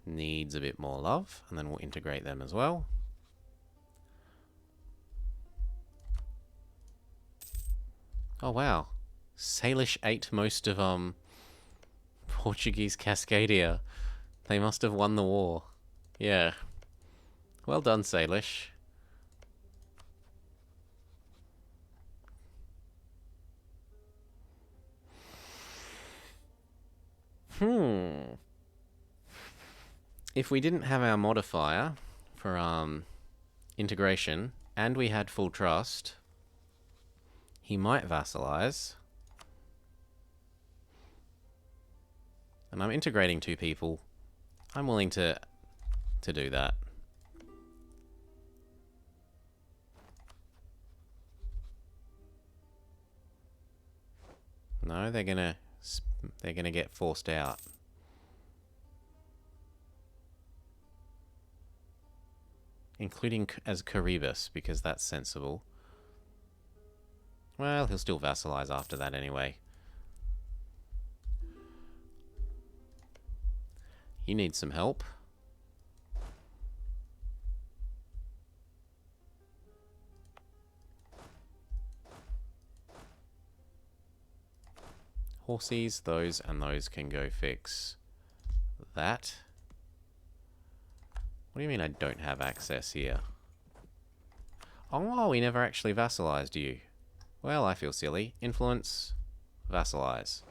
Needs a bit more love, and then we'll integrate them as well. Oh wow, Salish ate most of Portuguese Cascadia. They must have won the war. Yeah. Well done, Salish. If we didn't have our modifier for integration and we had full trust, he might vassalize. And I'm integrating 2 people. I'm willing to do that. No, they're gonna get forced out. Including as Caribus, because that's sensible. Well, he'll still vassalize after that anyway. You need some help. Horsies, those and those can go fix that. What do you mean I don't have access here? Oh, we never actually vassalized you. Well, I feel silly. Influence, vassalize.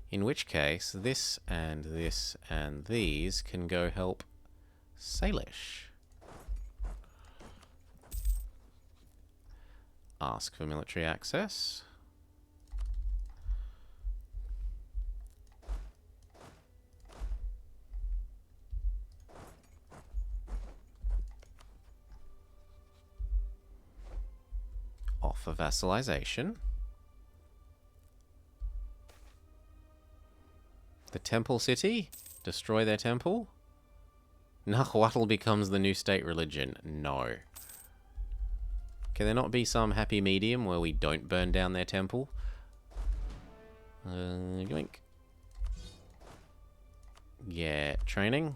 In which case, this and these can go help Salish. Ask for military access. Offer vassalization. The Temple City? Destroy their temple? Nahuatl becomes the new state religion. No. Can there not be some happy medium where we don't burn down their temple? Yoink. Yeah, training.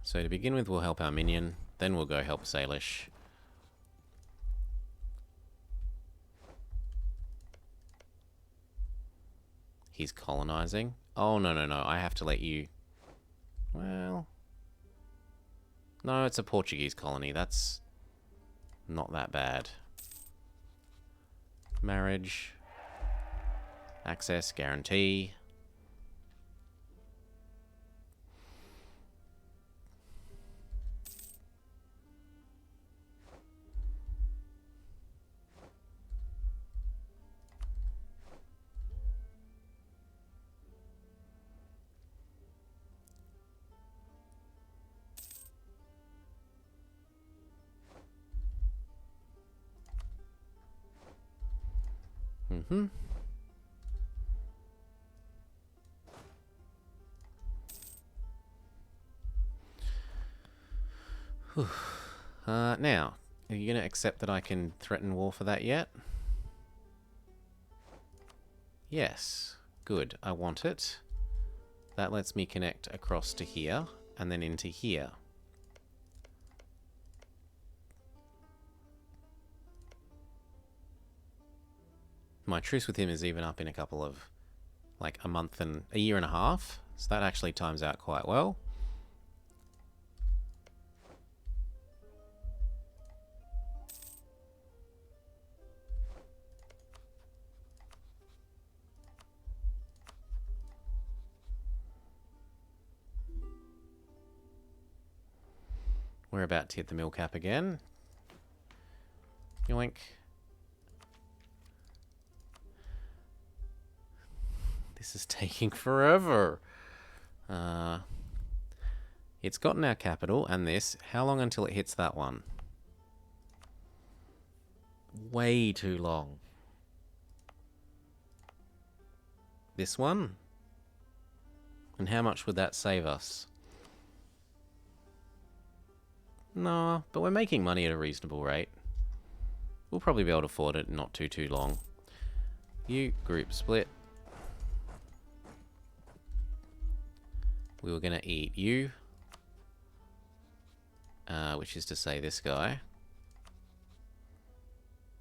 So to begin with, we'll help our minion. Then we'll go help Salish. He's colonizing. Oh, no, no, no. I have to let you... Well... No, it's a Portuguese colony. That's not that bad. Marriage. Access, guarantee. Mm-hmm. Now, are you going to accept that I can threaten war for that yet? Yes. Good. I want it. That lets me connect across to here, and then into here. My truce with him is even up in a couple of, like, a year and a half. So that actually times out quite well. We're about to hit the mill cap again. Yoink. This is taking forever. It's gotten our capital and this. How long until it hits that one? Way too long. This one? And how much would that save us? No, but we're making money at a reasonable rate. We'll probably be able to afford it not too long. You, group split. We were going to eat you. Which is to say this guy.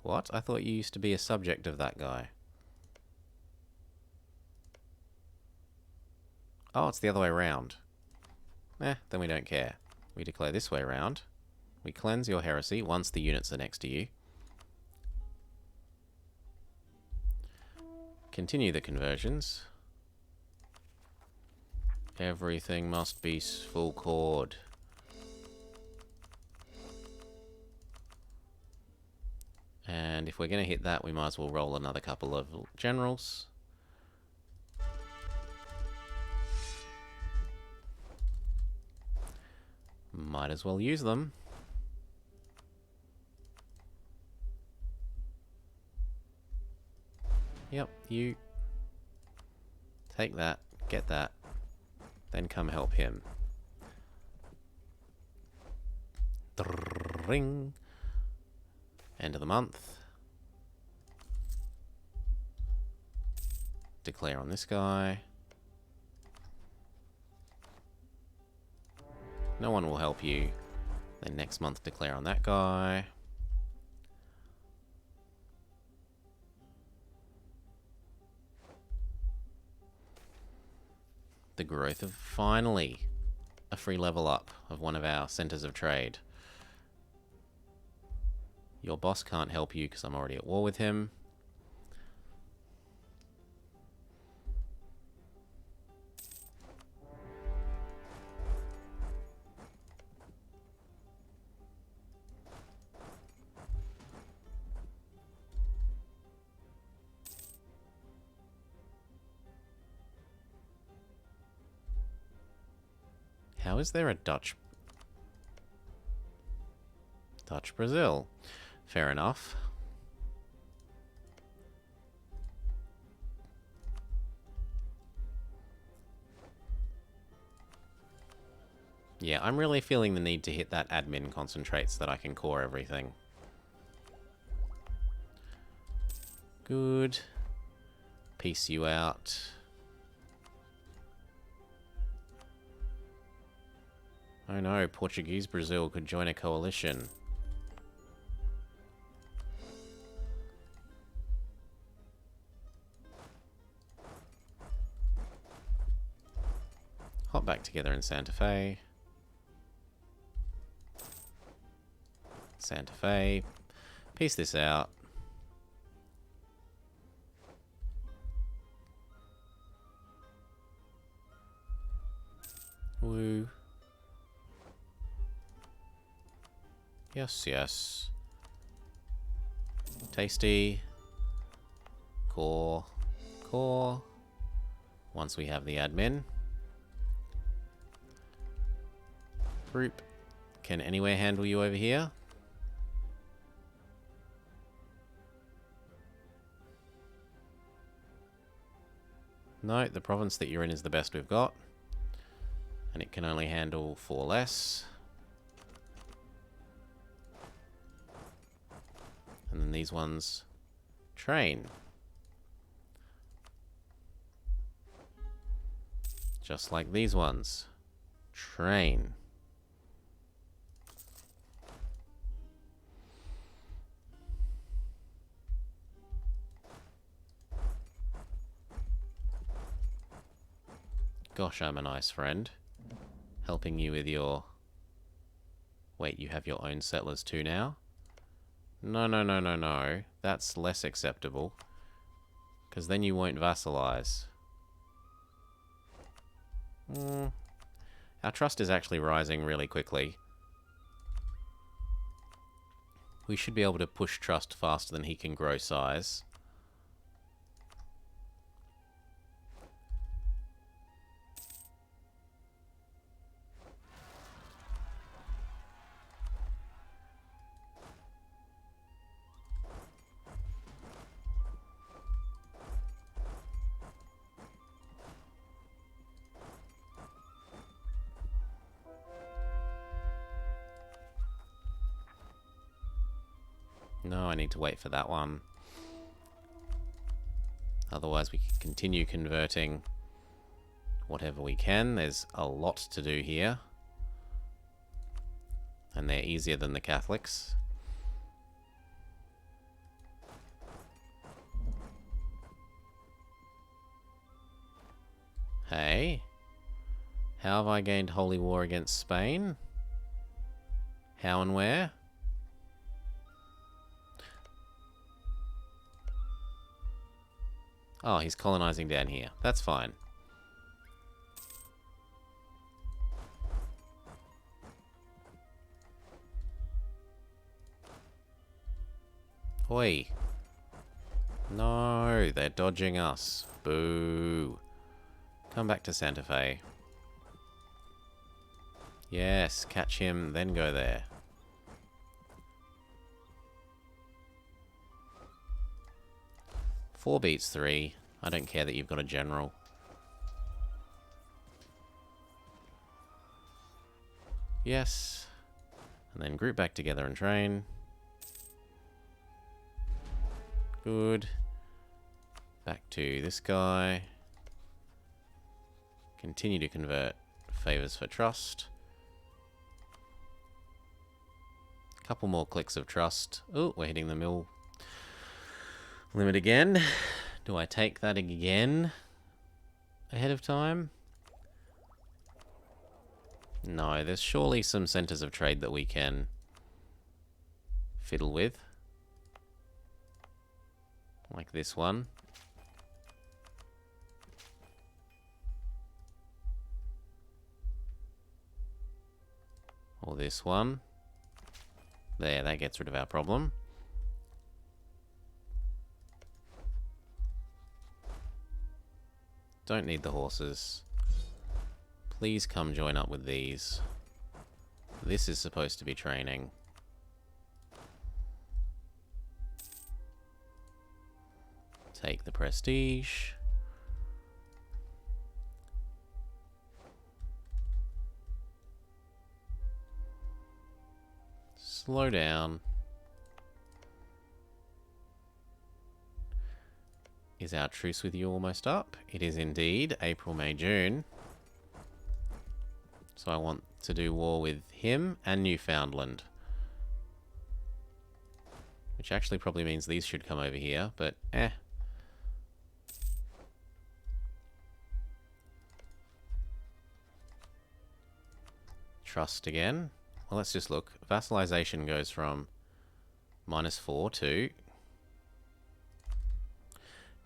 What? I thought you used to be a subject of that guy. Oh, it's the other way around. Then we don't care. We declare this way around. We cleanse your heresy once the units are next to you. Continue the conversions. Everything must be full chord. And if we're going to hit that, we might as well roll another couple of generals. Might as well use them. Yep, you take that, get that, then come help him. Ring. End of the month. Declare on this guy. No one will help you. Then next month declare on that guy. The growth of, finally, a free level up of one of our centers of trade. Your boss can't help you because I'm already at war with him. How is there a Dutch Brazil? Fair enough. Yeah, I'm really feeling the need to hit that admin concentrate so that I can core everything. Good. Peace you out. Oh no, Portuguese Brazil could join a coalition. Hop back together in Santa Fe. Santa Fe. Piece this out. Woo. Yes, yes. Tasty. Core. Core. Once we have the admin. Group. Can anywhere handle you over here? No, the province that you're in is the best we've got. And it can only handle 4 less. And then these ones train. Just like these ones. Train. Gosh, I'm a nice friend. Helping you with your... Wait, you have your own settlers too now? No, no, no, no, no. That's less acceptable. Because then you won't vassalize. Our trust is actually rising really quickly. We should be able to push trust faster than he can grow size. No, I need to wait for that one. Otherwise we can continue converting whatever we can. There's a lot to do here. And they're easier than the Catholics. Hey. How have I gained holy war against Spain? How and where? Oh, he's colonizing down here. That's fine. Oi. No, they're dodging us. Boo. Come back to Santa Fe. Yes, catch him, then go there. Four beats 3. I don't care that you've got a general. Yes. And then group back together and train. Good. Back to this guy. Continue to convert favors for trust. Couple more clicks of trust. Oh, we're hitting the mill limit again. Do I take that again ahead of time? No, there's surely some centers of trade that we can fiddle with. Like this one. Or this one. There, that gets rid of our problem. Don't need the horses. Please come join up with these. This is supposed to be training. Take the prestige. Slow down. Is our truce with you almost up? It is indeed. April, May, June. So I want to do war with him and Newfoundland. Which actually probably means these should come over here, but eh. Trust again. Well, let's just look. Vassalization goes from -4 to...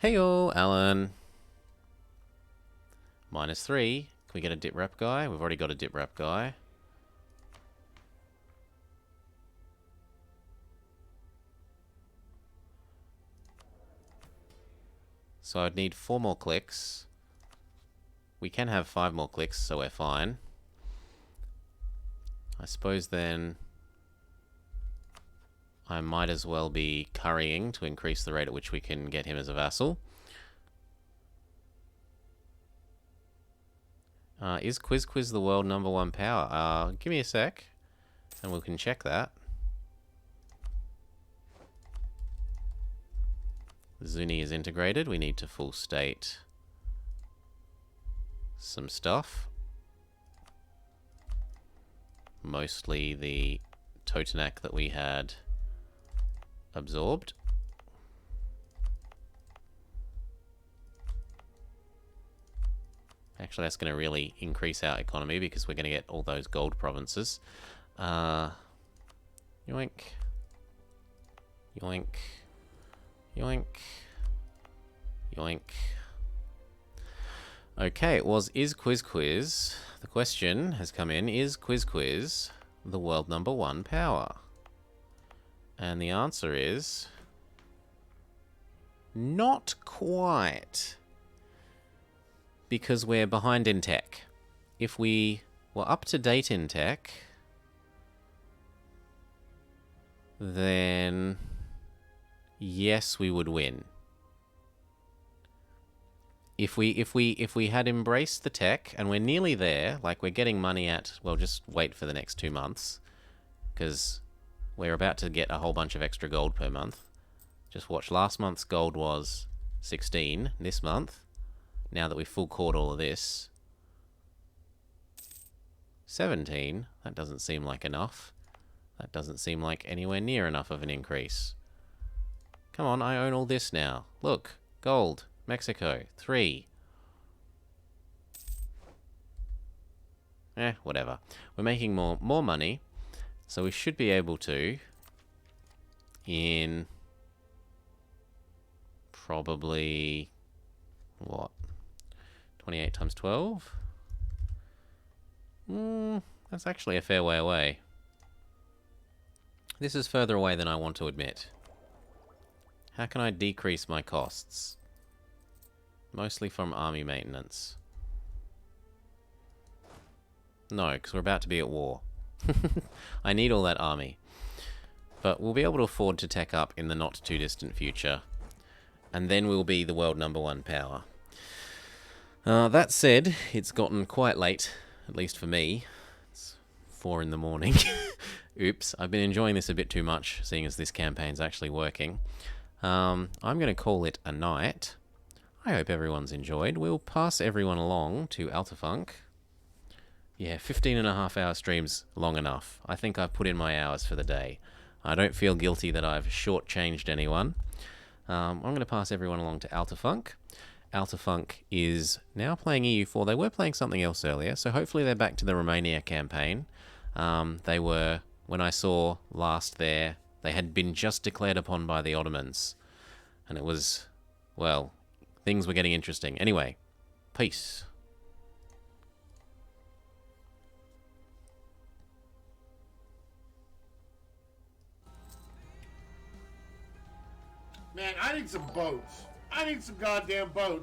Heyo, Alan. -3. Can we get a dip rep guy? We've already got a dip rep guy. So I'd need 4 more clicks. We can have 5 more clicks, so we're fine. I suppose then I might as well be currying to increase the rate at which we can get him as a vassal. Is Quizquiz the world #1 power? Give me a sec, and we can check that. Zuni is integrated. We need to full state some stuff. Mostly the Totenac that we had absorbed. Actually, that's going to really increase our economy because we're going to get all those gold provinces. Yoink. Yoink. Yoink. Yoink. Okay, it was Is Quizquiz. The question has come in, is Quizquiz the world #1 power? And the answer is... not quite. Because we're behind in tech. If we were up to date in tech, then yes, we would win. If we had embraced the tech, and we're nearly there, like we're getting money at, well, just wait for the next 2 months, because we're about to get a whole bunch of extra gold per month. Just watch, last month's gold was 16, this month, now that we've full cored all of this, 17, that doesn't seem like enough. That doesn't seem like anywhere near enough of an increase. Come on, I own all this now. Look, gold. Mexico, 3. Whatever. We're making more money, so we should be able to, in probably, what, 28 times 12? That's actually a fair way away. This is further away than I want to admit. How can I decrease my costs? Mostly from army maintenance. No, because we're about to be at war. I need all that army. But we'll be able to afford to tech up in the not too distant future. And then we'll be the world #1 power. That said, it's gotten quite late, at least for me. It's 4 in the morning. Oops, I've been enjoying this a bit too much, seeing as this campaign's actually working. I'm going to call it a night. I hope everyone's enjoyed. We'll pass everyone along to Altafunk. Yeah, 15.5 hour streams, long enough. I think I've put in my hours for the day. I don't feel guilty that I've shortchanged anyone. I'm going to pass everyone along to Altafunk. Altafunk is now playing EU4. They were playing something else earlier, so hopefully they're back to the Romania campaign. They were, when I saw last there, they had been just declared upon by the Ottomans. And it was, well, things were getting interesting. Anyway, peace. Man, I need some boats. I need some goddamn boats.